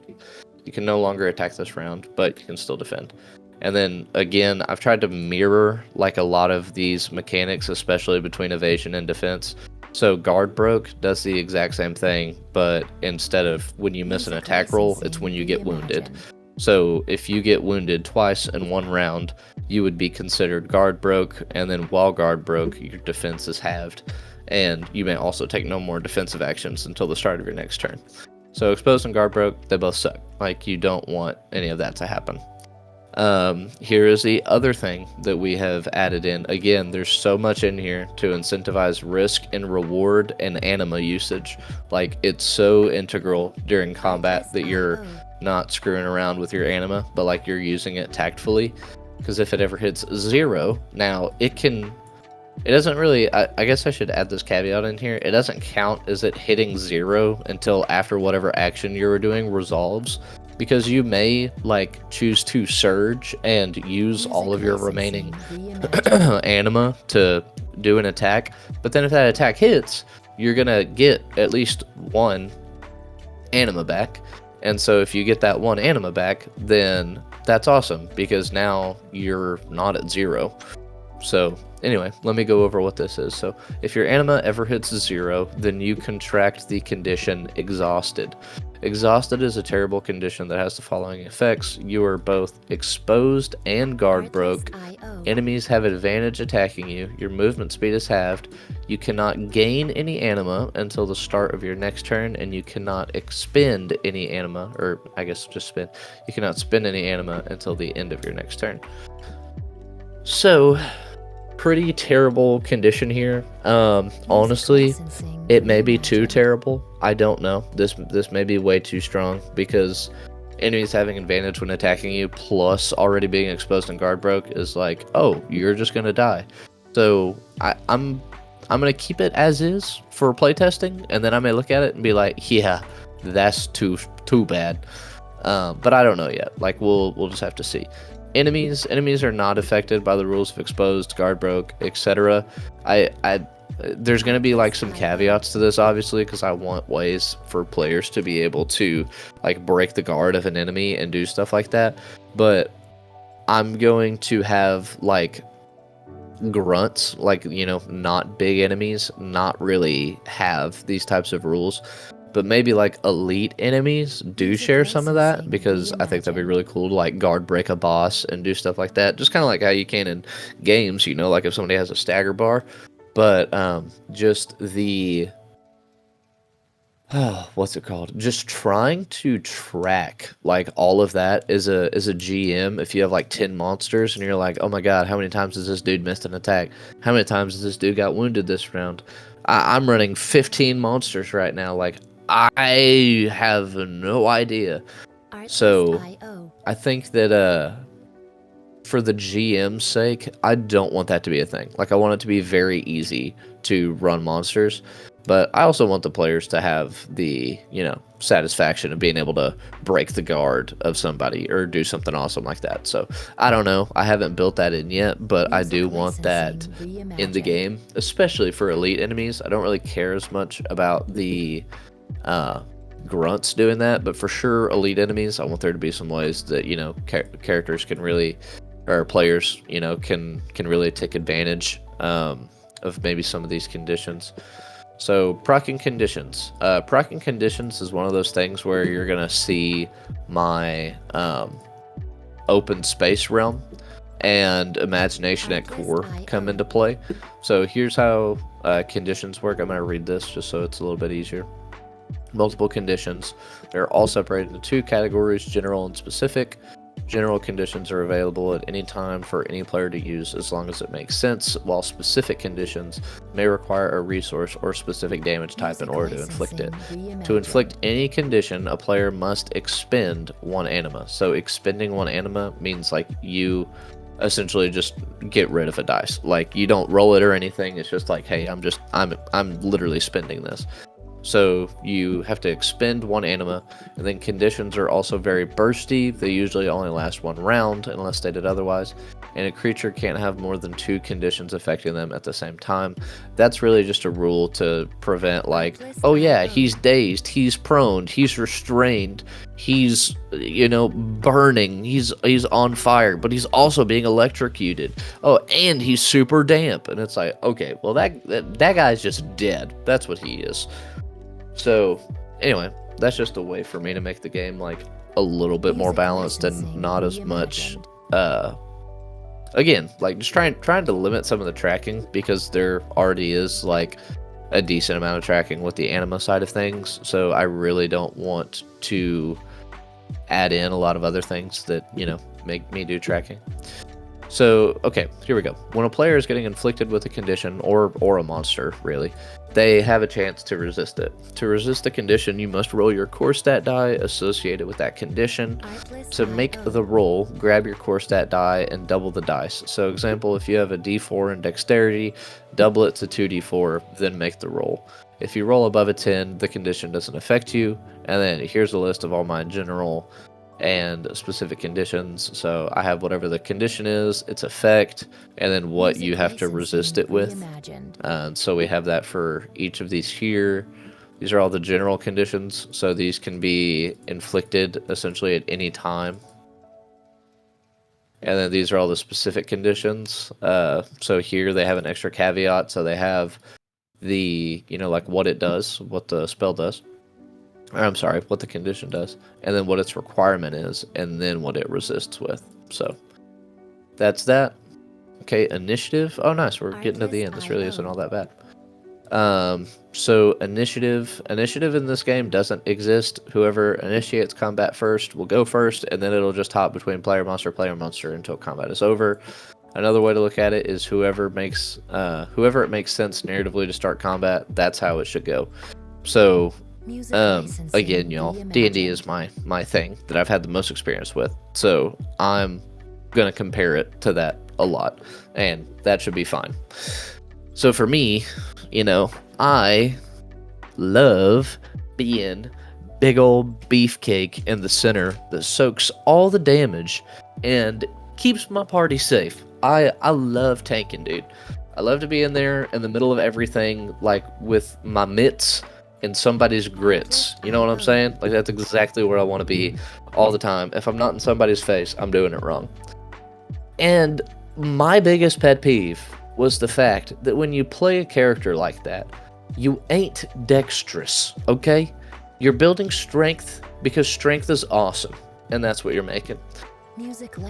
Speaker 1: You can no longer attack this round, but you can still defend. And then, again, I've tried to mirror like a lot of these mechanics, especially between evasion and defense. So Guard Broke does the exact same thing, but instead of when you miss an attack roll, it's when you get wounded. So if you get wounded twice in 1 round, you would be considered Guard Broke, and then while Guard Broke, your defense is halved. And you may also take no more defensive actions until the start of your next turn. So Exposed and Guard Broke, they both suck. Like, you don't want any of that to happen. Here is the other thing that we have added in. Again, there's so much in here to incentivize risk and reward and anima usage. Like, it's so integral during combat that you're not screwing around with your anima, but like you're using it tactfully. Because if it ever hits 0, now it doesn't really, I guess I should add this caveat in here. It doesn't count as it hitting 0 until after whatever action you were doing resolves. Because you may, like, choose to surge and use all of your remaining anima to do an attack. But then if that attack hits, you're going to get at least 1 anima back. And so if you get that 1 anima back, then that's awesome. Because now you're not at 0. So anyway, let me go over what this is. So if your anima ever hits 0, then you contract the condition exhausted. Exhausted is a terrible condition that has the following effects. You are both exposed and guard broke. Enemies have advantage attacking you. Your movement speed is halved. You cannot gain any anima until the start of your next turn, and you cannot expend any anima, or I guess just spend. You cannot spend any anima until the end of your next turn. So, pretty terrible condition here. Honestly, it may be too terrible. I don't know. This may be way too strong because enemies having advantage when attacking you plus already being exposed and guard broke is like, oh, you're just gonna die. So I'm gonna keep it as is for playtesting, and then I may look at it and be like, yeah, that's too bad. But I don't know yet. Like we'll just have to see. Enemies are not affected by the rules of exposed, guard broke, etc. There's going to be like some caveats to this, obviously, because I want ways for players to be able to like break the guard of an enemy and do stuff like that. But I'm going to have like grunts, like, you know, not big enemies, not really have these types of rules. But maybe like elite enemies do share some of that, because I think that'd be really cool to like guard break a boss and do stuff like that. Just kind of like how you can in games, you know, like if somebody has a stagger bar. But just the what's it called? Just trying to track like all of that as a GM. If you have like 10 monsters and you're like, oh my god, how many times has this dude missed an attack? How many times has this dude got wounded this round? I'm running 15 monsters right now. Like, I have no idea. So I think that for the GM's sake, I don't want that to be a thing. Like, I want it to be very easy to run monsters, but I also want the players to have the, you know, satisfaction of being able to break the guard of somebody or do something awesome like that. So I don't know. I haven't built that in yet, but I do want that in the game, especially for elite enemies. I don't really care as much about the grunts doing that, but for sure elite enemies, I want there to be some ways that, you know, characters can really, or players, you know, can really take advantage of maybe some of these conditions. So proccing conditions. Proccing conditions is one of those things where you're gonna see my open space realm and imagination at core come into play. So here's how conditions work. I'm gonna read this just so it's a little bit easier. Multiple conditions. They're all separated into 2 categories, general and specific. General conditions are available at any time for any player to use as long as it makes sense, while specific conditions may require a resource or specific damage type in order to inflict it. To inflict any condition, a player must expend 1 anima. So expending 1 anima means like you essentially just get rid of a dice. Like, you don't roll it or anything. It's just like, hey, I'm literally spending this. So you have to expend 1 anima, and then conditions are also very bursty. They usually only last 1 round unless stated otherwise, and a creature can't have more than 2 conditions affecting them at the same time. That's really just a rule to prevent like, oh yeah, he's dazed, he's prone, he's restrained, he's, you know, burning, he's on fire, but he's also being electrocuted. Oh, and he's super damp. And it's like, okay, well that guy's just dead. That's what he is. So anyway, that's just a way for me to make the game like a little bit more balanced and not as much again, like just trying to limit some of the tracking, because there already is like a decent amount of tracking with the anima side of things. So I really don't want to add in a lot of other things that, you know, make me do tracking. So, okay, here we go. When a player is getting inflicted with a condition, or a monster, really, they have a chance to resist it. To resist the condition, you must roll your core stat die associated with that condition. To make the roll, grab your core stat die and double the dice. So, example, if you have a d4 in dexterity, double it to 2d4, then make the roll. If you roll above a 10, the condition doesn't affect you. And then here's a list of all my general and specific conditions. So I have whatever the condition is, its effect, and then what you have to resist it with. So we have that for each of these here. These are all the general conditions, so these can be inflicted essentially at any time. And then these are all the specific conditions. So here they have an extra caveat, so they have the, like what it does, what the spell does. I'm sorry, what the condition does, and then what its requirement is, and then what it resists with. So that's that. Okay, initiative. Oh, nice. We're getting to the end. This really isn't all that bad. So initiative in this game doesn't exist. Whoever initiates combat first will go first, and then it'll just hop between player monster until combat is over. Another way to look at it is whoever it makes sense narratively to start combat, that's how it should go. So again, y'all, D&D is my thing that I've had the most experience with, so I'm gonna compare it to that a lot, and that should be fine. So for me, I love being big old beefcake in the center that soaks all the damage and keeps my party safe. I love tanking, dude. I love to be in there in the middle of everything, like with my mitts in somebody's grits. You know what I'm saying? Like, that's exactly where I want to be all the time. If I'm not in somebody's face, I'm doing it wrong. And my biggest pet peeve was the fact that when you play a character like that, you ain't dexterous, okay? You're building strength because strength is awesome, and that's what you're making.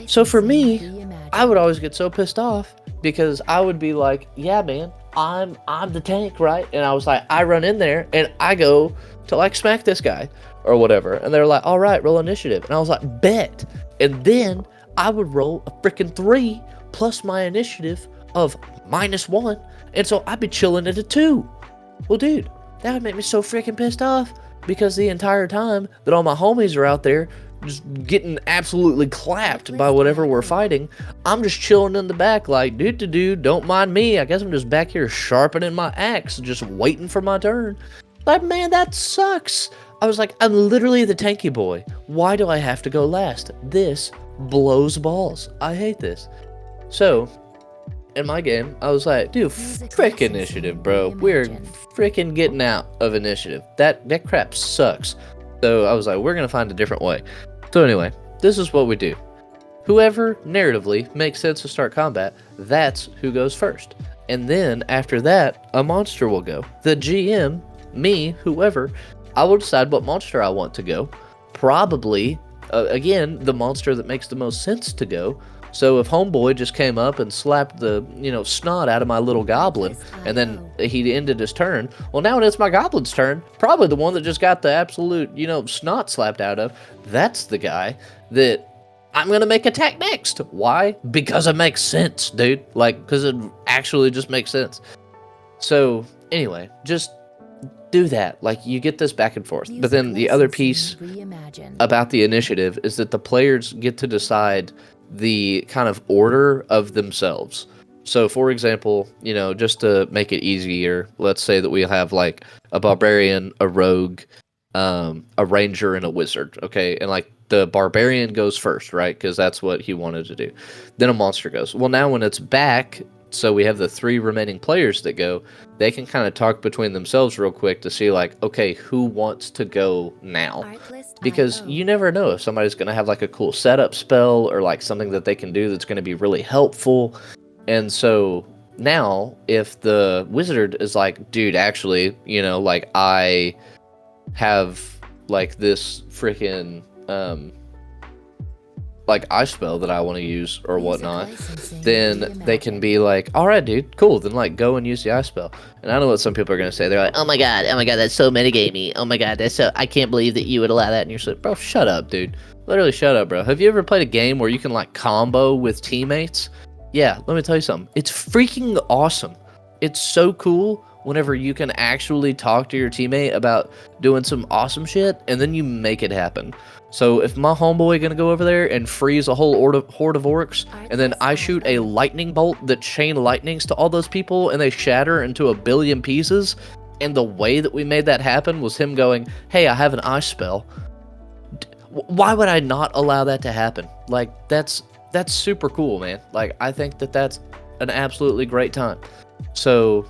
Speaker 1: So for me, I would always get so pissed off because I would be like, yeah, man, I'm the tank, right? And I was like, I run in there and I go to like smack this guy or whatever. And they're like, all right, roll initiative. And I was like, bet. And then I would roll a freaking 3 plus my initiative of -1. And so I'd be chilling at a 2. Well, dude, that would make me so freaking pissed off because the entire time that all my homies are out there just getting absolutely clapped by whatever we're fighting, I'm just chilling in the back like, dude, don't mind me. I guess I'm just back here sharpening my axe, just waiting for my turn. Like, man, that sucks. I was like, I'm literally the tanky boy. Why do I have to go last? This blows balls. I hate this. So, in my game, I was like, dude, frick initiative, bro. We're freaking getting out of initiative. That crap sucks. So I was like, we're going to find a different way. So anyway, this is what we do. Whoever narratively makes sense to start combat, that's who goes first. And then after that, a monster will go. The GM, me, whoever, I will decide what monster I want to go. Probably, again, the monster that makes the most sense to go. So if Homeboy just came up and slapped the, snot out of my little goblin, and then he ended his turn, well, now it's my goblin's turn, probably the one that just got the absolute, snot slapped out of, that's the guy that I'm going to make attack next. Why? Because it makes sense, dude. Like, because it actually just makes sense. So, anyway, just do that. Like, you get this back and forth. But then the other piece about the initiative is that the players get to decide the kind of order of themselves. So for example, just to make it easier, let's say that we have like a barbarian, a rogue, a ranger, and a wizard, okay? And like the barbarian goes first, right? Because that's what he wanted to do. Then a monster goes. Well, now when it's back, so we have the 3 remaining players that go, they can kind of talk between themselves real quick to see like, okay, who wants to go now? Because you never know if somebody's going to have like a cool setup spell or like something that they can do that's going to be really helpful. And so now if the wizard is like, dude, actually, like I have like this freaking like ice spell that I want to use or whatnot, then they can be like, all right, dude, cool, then like go and use the ice spell. And I know what some people are going to say. They're like, oh my god, that's so metagamey. Oh my god, I can't believe that you would allow that in your sleep. Bro, shut up, dude. Literally, shut up, bro. Have you ever played a game where you can like combo with teammates? Yeah, let me tell you something. It's freaking awesome. It's so cool whenever you can actually talk to your teammate about doing some awesome shit, and then you make it happen. So if my homeboy gonna go over there and freeze a whole horde of orcs, and then I shoot a lightning bolt that chain lightnings to all those people, and they shatter into a billion pieces, and the way that we made that happen was him going, "Hey, I have an ice spell." Why would I not allow that to happen? Like, that's super cool, man. Like, I think that that's an absolutely great time. So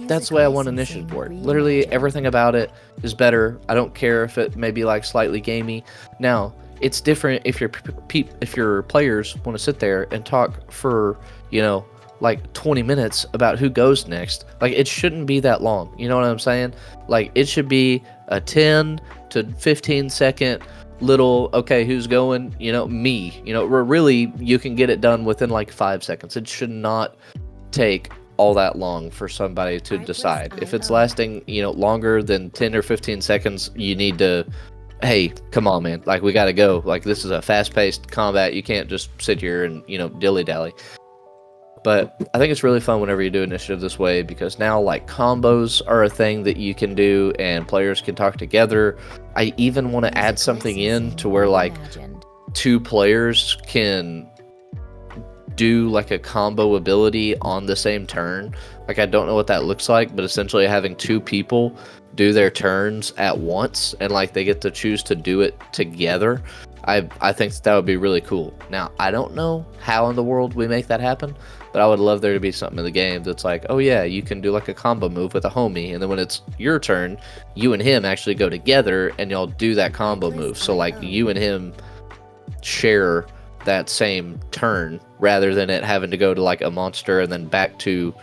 Speaker 1: that's the way I want Initiative to work. Literally everything about it is better. I don't care if it may be like slightly gamey. Now, it's different if your players want to sit there and talk for, you know, like 20 minutes about who goes next. Like, it shouldn't be that long. You know what I'm saying? Like, it should be a 10 to 15 second little, okay, who's going, you know, me, you know, really you can get it done within like 5 seconds. It should not take all that long for somebody to decide. If it's lasting, you know, longer than 10 or 15 seconds, you need to, hey, come on, man, like, we gotta go. Like, this is a fast-paced combat. You can't just sit here and, you know, dilly-dally. But I think it's really fun whenever you do Initiative this way, because now, like, combos are a thing that you can do and players can talk together. I even want to add something in to where, like, 2 players can do, like, a combo ability on the same turn. Like, I don't know what that looks like, but essentially having 2 people do their turns at once, and, like, they get to choose to do it together. I think that would be really cool. Now, I don't know how in the world we make that happen, but I would love there to be something in the game that's like, oh yeah, you can do like a combo move with a homie, and then when it's your turn, you and him actually go together and y'all do that combo move. So like you and him share that same turn rather than it having to go to like a monster and then back to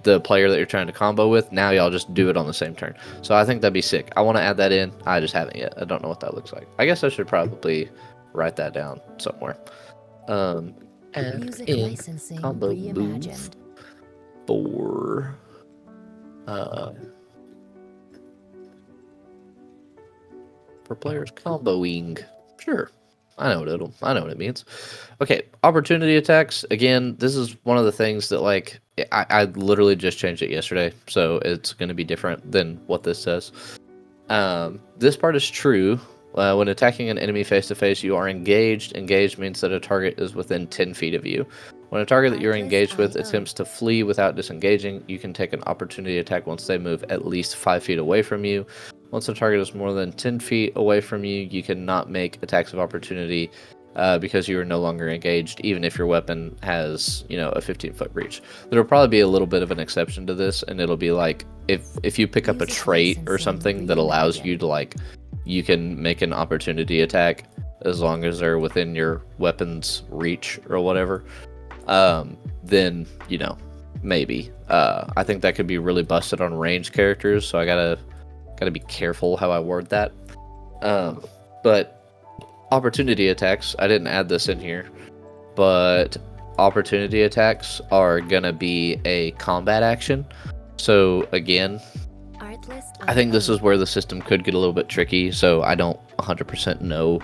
Speaker 1: the player that you're trying to combo with. Now y'all just do it on the same turn. So I think that'd be sick. I want to add that in. I just haven't yet. I don't know what that looks like. I guess I should probably write that down somewhere. Add
Speaker 2: Music
Speaker 1: in
Speaker 2: licensing
Speaker 1: combo move
Speaker 2: reimagined.
Speaker 1: For players comboing. Sure. I know what it means. Okay, opportunity attacks. Again, this is one of the things that, like, I literally just changed it yesterday, so it's going to be different than what this says. This part is true. When attacking an enemy face-to-face, you are engaged. Engaged means that a target is within 10 feet of you. When a target that you're engaged with attempts to flee without disengaging, you can take an opportunity attack once they move at least 5 feet away from you. Once a target is more than 10 feet away from you, you cannot make attacks of opportunity because you are no longer engaged, even if your weapon has, you know, a 15-foot reach. There'll probably be a little bit of an exception to this, and it'll be like if you pick up a trait or something that allows you to, like, you can make an opportunity attack as long as they're within your weapon's reach or whatever, then, you know, maybe. I think that could be really busted on ranged characters, so I gotta be careful how I word that. But opportunity attacks, I didn't add this in here, but opportunity attacks are gonna be a combat action. So again, I think this is where the system could get a little bit tricky, so I don't 100% know.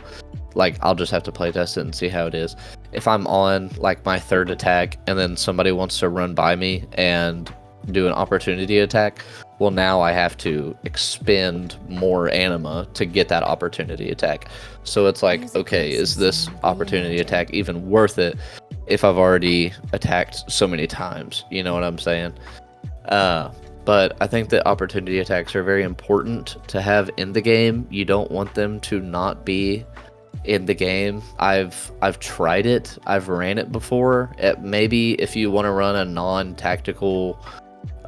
Speaker 1: Like, I'll just have to playtest it and see how it is. If I'm on, like, my 3rd attack, and then somebody wants to run by me and do an opportunity attack, well, now I have to expend more anima to get that opportunity attack. So it's like, okay, is this opportunity attack even worth it if I've already attacked so many times? You know what I'm saying? But I think that opportunity attacks are very important to have in the game. You don't want them to not be in the game. I've tried it. I've ran it before. Maybe if you want to run a non-tactical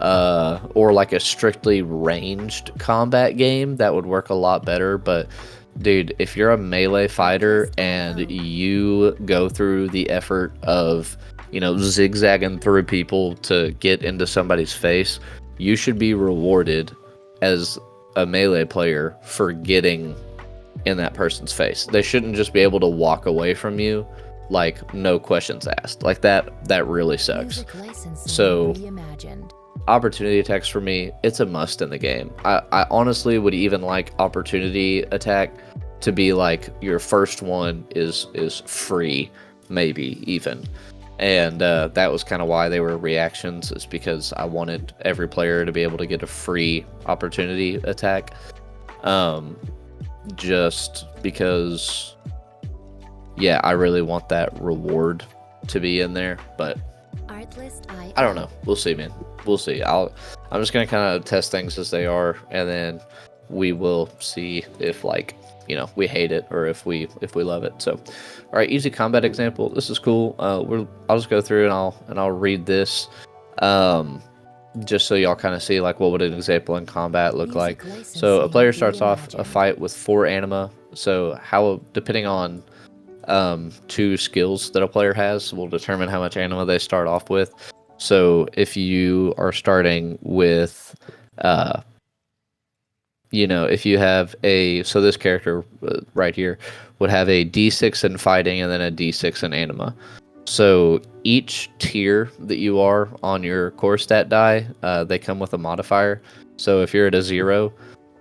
Speaker 1: or like a strictly ranged combat game, that would work a lot better. But dude, if you're a melee fighter and you go through the effort of, you know, zigzagging through people to get into somebody's face, you should be rewarded as a melee player for getting in that person's face. They shouldn't just be able to walk away from you, like, no questions asked. Like, that really sucks. So opportunity attacks for me, it's a must in the game. I honestly would even like opportunity attack to be like your first one is free, maybe even. And that was kind of why they were reactions, is because I wanted every player to be able to get a free opportunity attack. Just because, yeah, I really want that reward to be in there. But I don't know. We'll see, man. We'll see. I'm just gonna kind of test things as they are, and then we will see if, like, we hate it or if we love it. So, all right, easy combat example. This is cool. I'll just go through and I'll read this, just so y'all kind of see like what would an example in combat look like. So a player starts off a fight with 4 anima. So how, depending on 2 skills that a player has, will determine how much anima they start off with. So if you are starting with if you have so this character right here would have a D6 in fighting and then a D6 in anima. So each tier that you are on your core stat die, they come with a modifier. So if you're at a 0,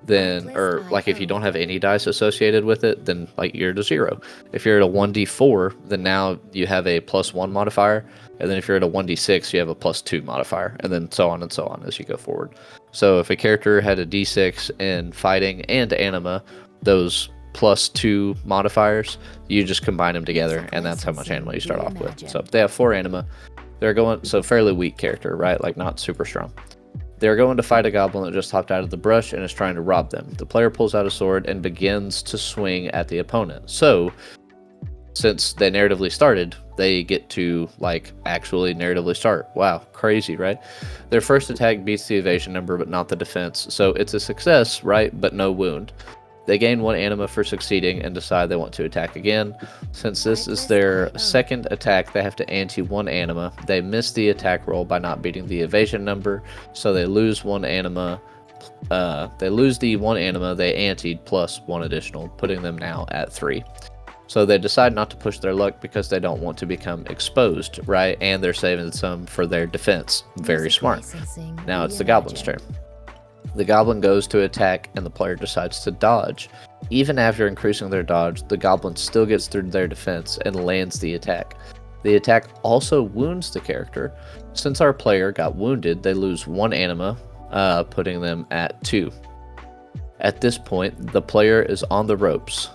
Speaker 1: then, or like if you don't have any dice associated with it, then like you're at a 0. If you're at a 1d4, then now you have a +1 modifier. And then if you're at a 1d6, you have a +2 modifier, and then so on and so on as you go forward. So if a character had a d6 in fighting and anima, those +2 modifiers, you just combine them together, and that's how much anima you start off with. So if they have 4 anima, they're going, so fairly weak character, right? Like not super strong. They're going to fight a goblin that just hopped out of the brush and is trying to rob them. The player pulls out a sword and begins to swing at the opponent. So since they narratively started, they get to like actually narratively start. Wow, crazy, right? Their first attack beats the evasion number but not the defense, so it's a success, right, but no wound. They gain 1 anima for succeeding and decide they want to attack again. Since this is their second attack, they have to ante 1 anima. They miss the attack roll by not beating the evasion number, so they lose 1 anima. They lose the 1 anima they anteed plus 1 additional, putting them now at 3. So they decide not to push their luck because they don't want to become exposed, right? And they're saving some for their defense. Very smart. Now it's the goblin's turn. The goblin goes to attack and the player decides to dodge. Even after increasing their dodge, the goblin still gets through their defense and lands the attack. The attack also wounds the character. Since our player got wounded, they lose 1 anima, putting them at 2. At this point, the player is on the ropes.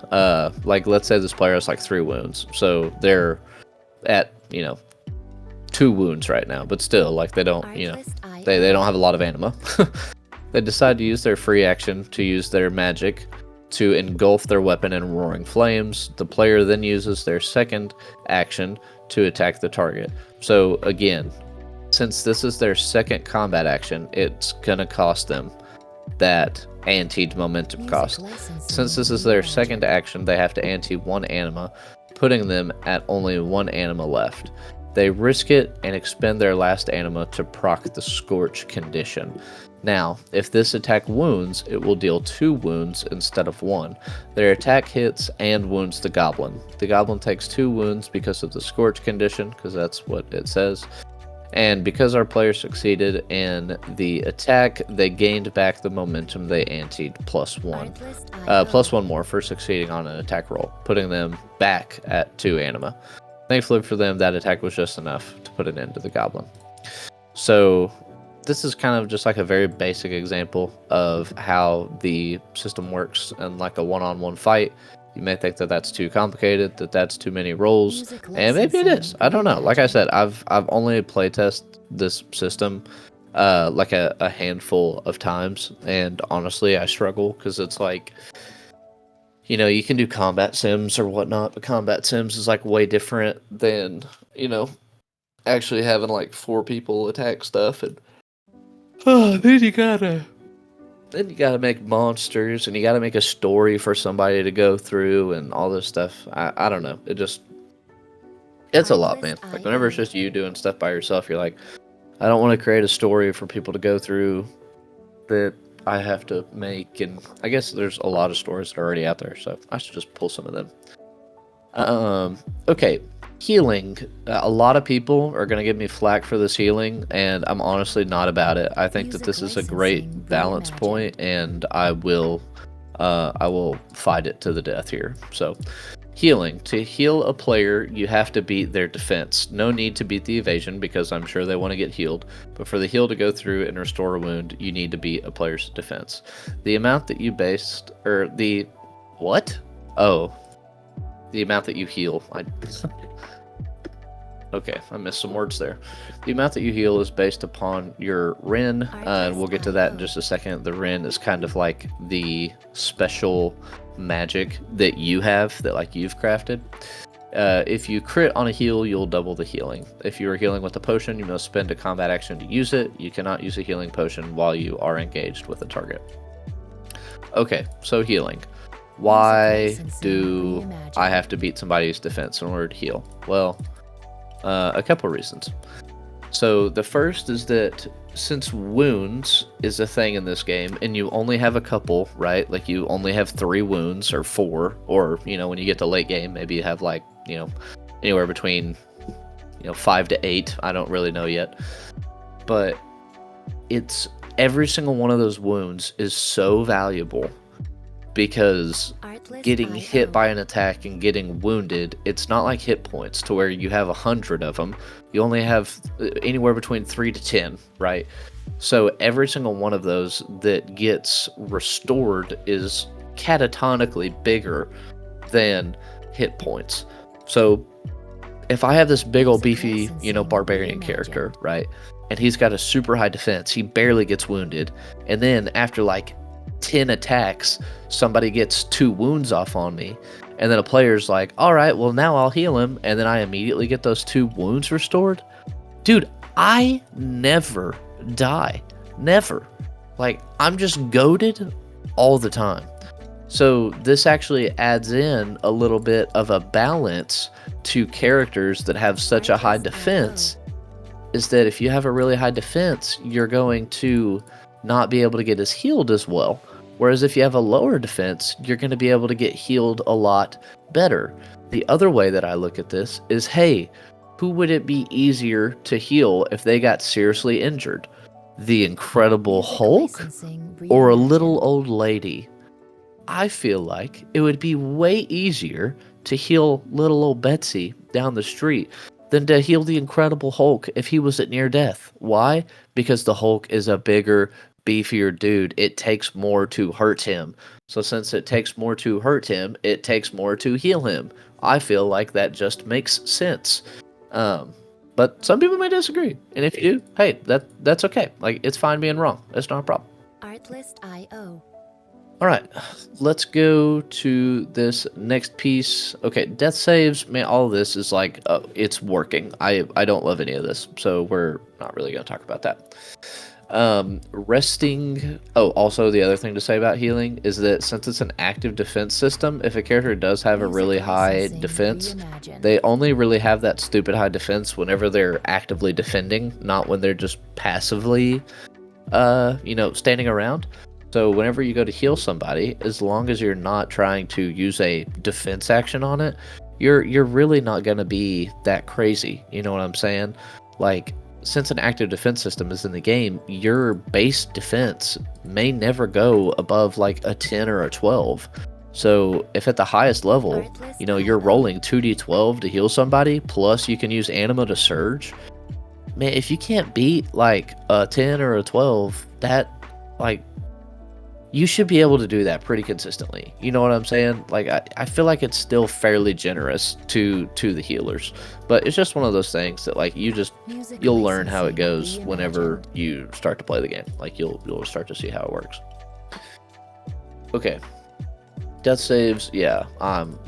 Speaker 1: Like, let's say this player has like 3 wounds. So they're at, 2 wounds right now. But still, like, they don't, they don't have a lot of anima. They decide to use their free action to use their magic to engulf their weapon in roaring flames. The player then uses their second action to attack the target. So again, since this is their second combat action, it's gonna cost them that anteed momentum cost. Since this is their second action, they have to ante 1 anima, putting them at only 1 anima left. They risk it and expend their last anima to proc the Scorch condition. Now, if this attack wounds, it will deal 2 wounds instead of 1. Their attack hits and wounds the goblin. The goblin takes 2 wounds because of the Scorch condition, because that's what it says. And because our player succeeded in the attack, they gained back the momentum they anteed +1. +1 more for succeeding on an attack roll, putting them back at 2 anima. Thankfully for them, that attack was just enough to put an end to the goblin. So this is kind of just like a very basic example of how the system works in like a one-on-one fight. You may think that that's too complicated, that that's too many rolls, and maybe it is. I don't know. Like I said, I've only playtested this system like a handful of times, and honestly, I struggle because it's like, you can do combat sims or whatnot, but combat sims is like way different than, actually having like 4 people attack stuff, and then you gotta make monsters, and you gotta make a story for somebody to go through, and all this stuff. I don't know. It's a lot, man. Like, whenever it's just you doing stuff by yourself, you're like, I don't want to create a story for people to go through that I have to make, and I guess there's a lot of stories that are already out there, so I should just pull some of them. Okay. Healing. A lot of people are going to give me flack for this healing, and I'm honestly not about it. I think that this is a great balance point, and I will
Speaker 2: I will fight it to the death here. So, healing. To heal a player, you have to beat their defense. No need to beat the evasion because I'm sure they want to get healed. But for the heal to go through and restore a wound, you need to beat a player's defense. The amount that you based, or the, what? Oh, the amount that you heal. Okay, I missed some words there. The amount that you heal is based upon your Ren, and we'll get to that in just a second. The Ren is kind of like the special magic that you have, that like you've crafted. If you crit on a heal, you'll double the healing. If you are healing with a potion, you must spend a combat action to use it. You cannot use a healing potion while you are engaged with a target. Okay, so healing. Why do I have to beat somebody's defense in order to heal? Well, a couple reasons. So the first is that since wounds is a thing in this game, and you only have a couple, right? Like you only have 3 wounds or 4, or when you get to late game, maybe you have like anywhere between 5 to 8. I don't really know yet, but it's every single one of those wounds is so valuable because getting hit by an attack and getting wounded, it's not like hit points to where you have 100 of them. You only have anywhere between 3 to 10, right? So every single one of those that gets restored is catatonically bigger than hit points. So if I have this big old beefy, barbarian character, right? And he's got a super high defense, he barely gets wounded. And then after like 10 attacks, somebody gets 2 wounds off on me, and then a player's like, all right, well now I'll heal him, and then I immediately get those 2 wounds restored. Dude, I never die. Never. Like, I'm just goated all the time. So this actually adds in a little bit of a balance to characters that have such a high defense, is that if you have a really high defense, you're going to not be able to get as healed as well. Whereas if you have a lower defense, you're going to be able to get healed a lot better. The other way that I look at this is, hey, who would it be easier to heal if they got seriously injured? The Incredible Hulk or a little old lady? I feel like it would be way easier to heal little old Betsy down the street than to heal the Incredible Hulk if he was at near death. Why? Because the Hulk is a bigger, beefier dude. It takes more to hurt him. So since it takes more to hurt him, it takes more to heal him. I feel like that just makes sense. But some people may disagree. And if you do, hey, that's okay. Like, it's fine being wrong. That's not a problem.
Speaker 3: Artlist.io.
Speaker 2: All right, let's go to this next piece. Okay, death saves, man, all of this is like, it's working. I don't love any of this, so we're not really going to talk about that. Resting. Oh, also the other thing to say about healing is that since it's an active defense system, if a character does have a really high defense, they only really have that stupid high defense whenever they're actively defending, not when they're just passively, standing around. So whenever you go to heal somebody, as long as you're not trying to use a defense action on it, you're really not going to be that crazy. You know what I'm saying? Like, since an active defense system is in the game, your base defense may never go above like a 10 or a 12. So if at the highest level, you're rolling 2d12 to heal somebody, plus you can use Anima to surge, man, if you can't beat like a 10 or a 12, that, like, you should be able to do that pretty consistently. You know what I'm saying? Like, I feel like it's still fairly generous to the healers, but it's just one of those things that, like, you'll learn how it goes whenever you start to play the game. Like, you'll start to see how it works. Okay, death saves, yeah,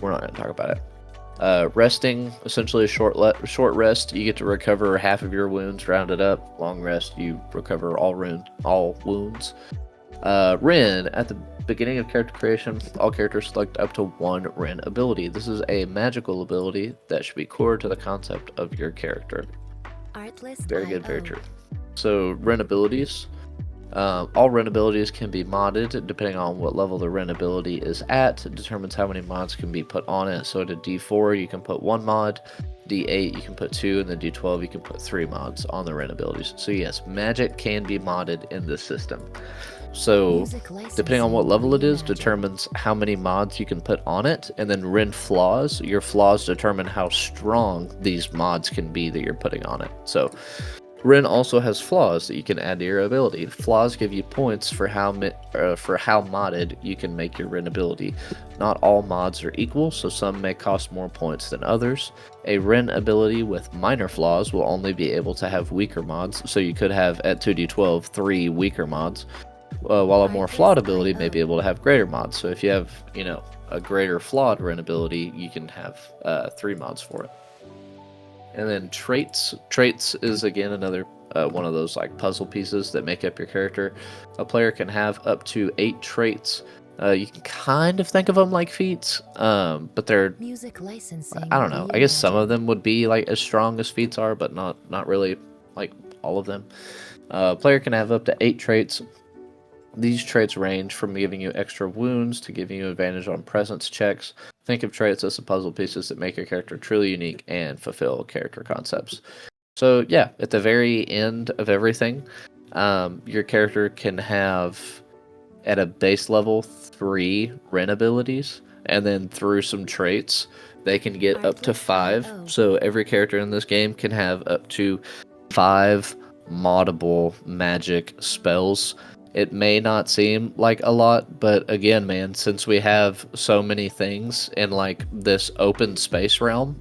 Speaker 2: we're not going to talk about it. Resting, essentially a short rest, you get to recover half of your wounds rounded up. Long rest, you recover all wounds. Ren, at the beginning of character creation, all characters select up to 1 Ren ability. This is a magical ability that should be core to the concept of your character.
Speaker 3: Artlist.
Speaker 2: Very good, very true. So, Ren abilities. All rend abilities can be modded depending on what level the rend ability is at. It determines how many mods can be put on it. So at a D4 you can put 1 mod, D8 you can put 2, and then D12 you can put 3 mods on the rend abilities. So yes, magic can be modded in this system. So depending on what level it is determines how many mods you can put on it, and then rend flaws. Your flaws determine how strong these mods can be that you're putting on it. So Ren also has flaws that you can add to your ability. Flaws give you points for how modded you can make your Ren ability. Not all mods are equal, so some may cost more points than others. A Ren ability with minor flaws will only be able to have weaker mods, so you could have at 2d12 3 weaker mods, while a more flawed ability may be able to have greater mods. So if you have, a greater flawed Ren ability, you can have 3 mods for it. And then traits. Traits is again another one of those like puzzle pieces that make up your character. A player can have up to 8 traits. You can kind of think of them like feats, but they're
Speaker 3: Music licensing.
Speaker 2: I don't know. I guess some of them would be like as strong as feats are, but not really like all of them. Player can have up to 8 traits. These traits range from giving you extra wounds to giving you advantage on presence checks. Think of traits as the puzzle pieces that make your character truly unique and fulfill character concepts. So yeah, at the very end of everything, your character can have at a base level 3 Ren abilities, and then through some traits, they can get up to 5. So every character in this game can have up to 5 moddable magic spells. It may not seem like a lot, but again, man, since we have so many things in like this open space realm,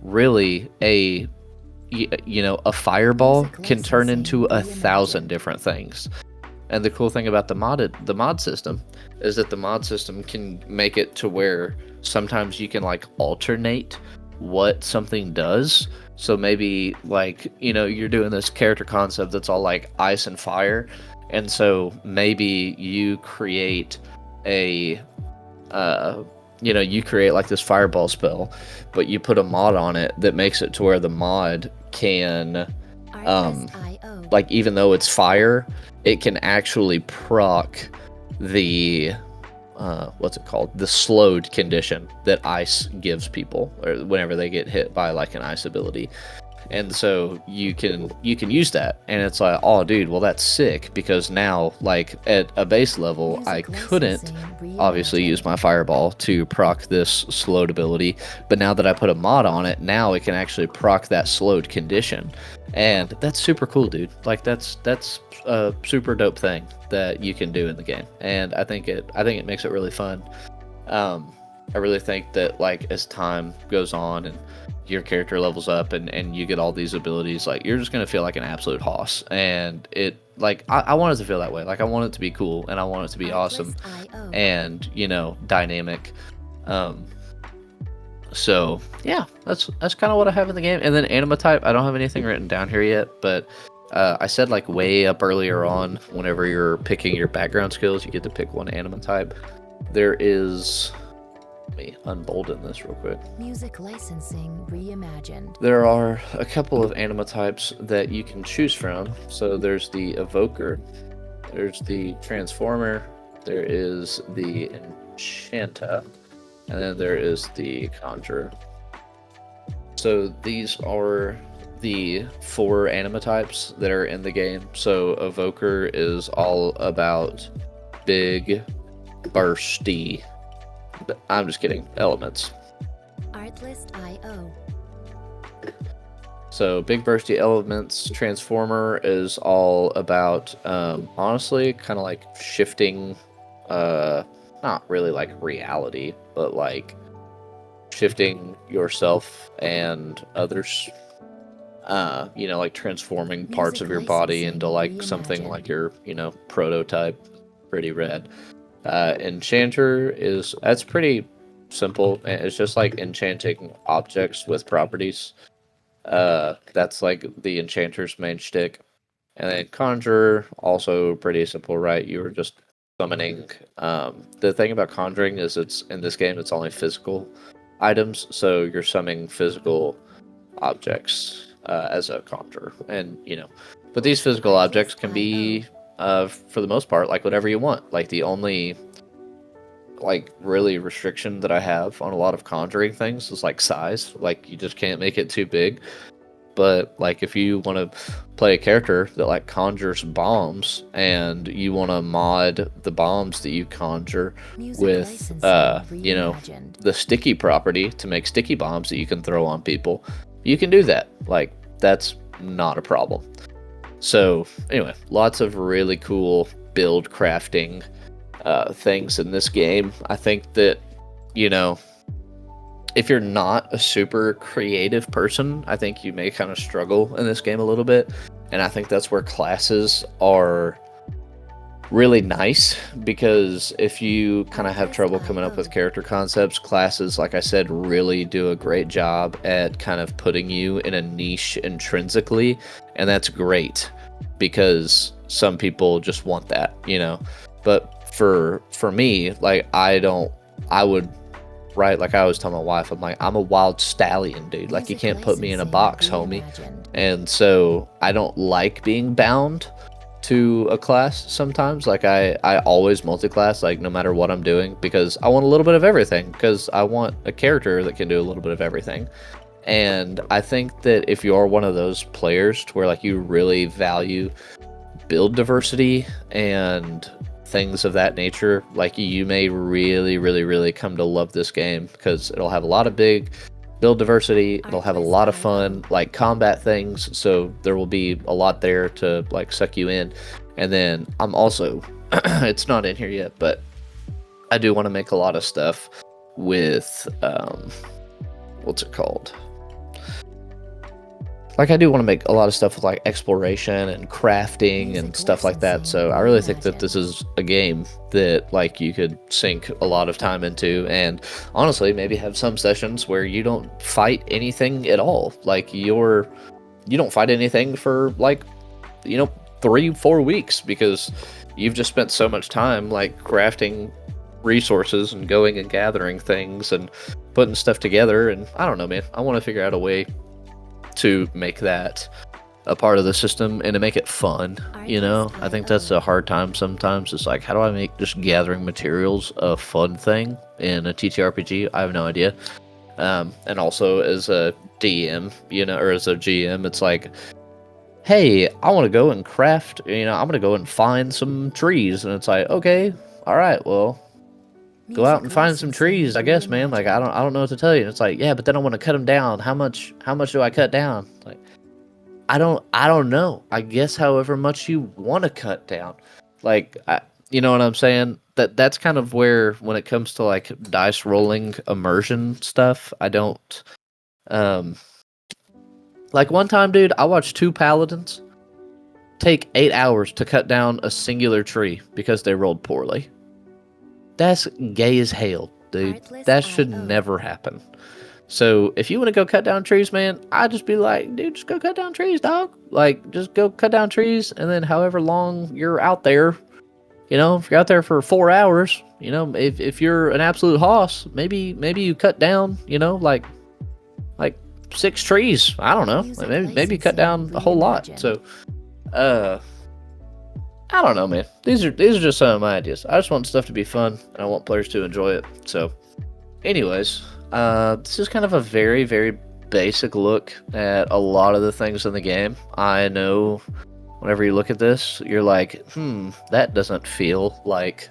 Speaker 2: really a fireball can turn into 1,000 different things. And the cool thing about the mod system is that the mod system can make it to where sometimes you can like alternate what something does. So maybe like, you're doing this character concept that's all like ice and fire. And so maybe you create a you create like this fireball spell, but you put a mod on it that makes it to where the mod can like even though it's fire, it can actually proc the what's it called? The slowed condition that ice gives people or whenever they get hit by like an ice ability. And so you can use that, and it's like, oh dude, well that's sick, because now like at a base level I couldn't obviously use my fireball to proc this slowed ability, but now that I put a mod on it, now it can actually proc that slowed condition. And that's super cool, dude. Like that's a super dope thing that you can do in the game, and I think it makes it really fun. I really think that like as time goes on and your character levels up and you get all these abilities, like you're just gonna feel like an absolute hoss. And it like I want it to feel that way. Like I want it to be cool, and I want it to be awesome and dynamic. So yeah, that's kind of what I have in the game. And then anima type, I don't have anything written down here yet, but I said like way up earlier on, whenever you're picking your background skills, you get to pick one anima type. There is, let me unbolden this real quick.
Speaker 3: Music licensing reimagined.
Speaker 2: There are a couple of anima types that you can choose from. So there's the evoker, there's the transformer, there is the enchanta, and then there is the conjurer. So these are the 4 anima types that are in the game. So evoker is all about big, bursty, I'm just kidding, elements.
Speaker 3: Artlist.io.
Speaker 2: So big bursty elements. Transformer is all about honestly kind of like shifting, not really like reality, but like shifting yourself and others, like transforming parts of your body into like something like your prototype. Pretty rad. Enchanter that's pretty simple. It's just like enchanting objects with properties. That's like the enchanter's main shtick. And then conjurer, also pretty simple, right? You were just summoning. The thing about conjuring is it's in this game it's only physical items, so you're summoning physical objects. as a conjurer, and but these physical objects can be, for the most part, like whatever you want. Like the only like really restriction that I have on a lot of conjuring things is like size. Like you just can't make it too big. But like if you want to play a character that like conjures bombs and you want to mod the bombs that you conjure with the sticky property to make sticky bombs that you can throw on people, you can do that. Like that's not a problem. So anyway, lots of really cool build crafting things in this game. I think that if you're not a super creative person, I think you may kind of struggle in this game a little bit. And I think that's where classes are really nice, because if you kind of have trouble coming up with character concepts, classes, like I said, really do a great job at kind of putting you in a niche intrinsically. And that's great because some people just want that, But for me, like right, like I always tell my wife, I'm like, I'm a wild stallion, dude. Like you can't put me in a box, homie. And so I don't like being bound to a class sometimes. Like I always multi-class, like no matter what I'm doing, because I want a little bit of everything, because I want a character that can do a little bit of everything. And I think that if you're one of those players to where like you really value build diversity and things of that nature, like you may really, really, really come to love this game, because it'll have a lot of big build diversity. It'll have a lot of fun, like combat things. So there will be a lot there to like suck you in. And then I'm also, it's not in here yet, but I do want to make a lot of stuff with, what's it called? Like I do want to make a lot of stuff with like exploration and crafting and stuff like that. So I really think that this is a game that like you could sink a lot of time into, and honestly maybe have some sessions where you don't fight anything at all. Like you don't fight anything for like 3-4 weeks, because you've just spent so much time like crafting resources and going and gathering things and putting stuff together. And I don't know, man, I want to figure out a way to make that a part of the system and to make it fun. I think that's a hard time sometimes. It's like, how do I make just gathering materials a fun thing in a TTRPG? I have no idea. And also as a DM, or as a GM, it's like, hey, I want to go and craft, I'm going to go and find some trees. And it's like, okay, all right, well, go out and find some trees, I guess, man. Like I don't know what to tell you. And it's like, yeah, but then I want to cut them down. How much do I cut down? Like I don't know. I guess however much you want to cut down. Like you know what I'm saying? That's kind of where, when it comes to like dice rolling immersion stuff, I don't like one time, dude, I watched 2 paladins take 8 hours to cut down a singular tree because they rolled poorly. That's gay as hell, dude. That should never happen. So if you want to go cut down trees, man, I'd just be like, dude, just go cut down trees, dog. Like, just go cut down trees, and then however long you're out there, if you're out there for 4 hours, if you're an absolute hoss, maybe you cut down, like 6 trees. I don't know. Like maybe cut down a whole lot. So, I don't know, man. These are just some of my ideas. I just want stuff to be fun, and I want players to enjoy it. So, anyways, this is kind of a very, very basic look at a lot of the things in the game. I know whenever you look at this, you're like, that doesn't feel like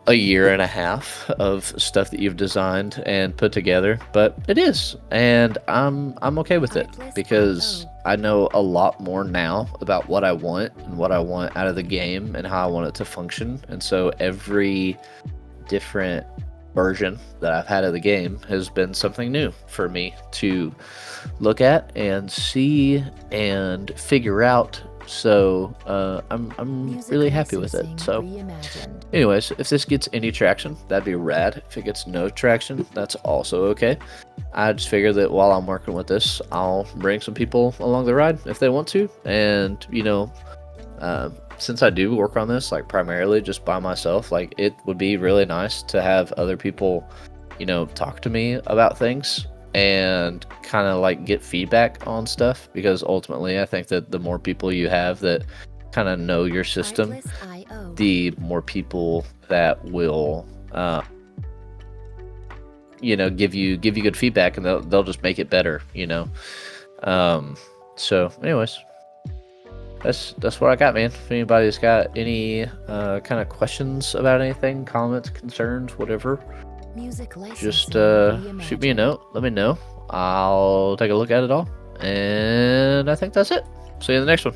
Speaker 2: a year and a half of stuff that you've designed and put together, but it is, and I'm okay with it, because I know a lot more now about what I want and what I want out of the game and how I want it to function. And so every different version that I've had of the game has been something new for me to look at and see and figure out. So I'm really happy with it. So anyways, if this gets any traction, that'd be rad. If it gets no traction, that's also okay. I just figure that while I'm working with this, I'll bring some people along the ride if they want to. And since I do work on this like primarily just by myself, like it would be really nice to have other people talk to me about things and kind of like get feedback on stuff, because ultimately I think that the more people you have that kind of know your system,
Speaker 3: Artlist.io.
Speaker 2: the more people that will give you good feedback, and they'll just make it better. So anyways, that's what I got, man. If anybody's got any kind of questions about anything, comments, concerns, whatever,
Speaker 3: Music
Speaker 2: just
Speaker 3: licensing
Speaker 2: shoot me a
Speaker 3: reimagined.
Speaker 2: note, let me know. I'll take a look at it all, and I think that's it. See you in the next one.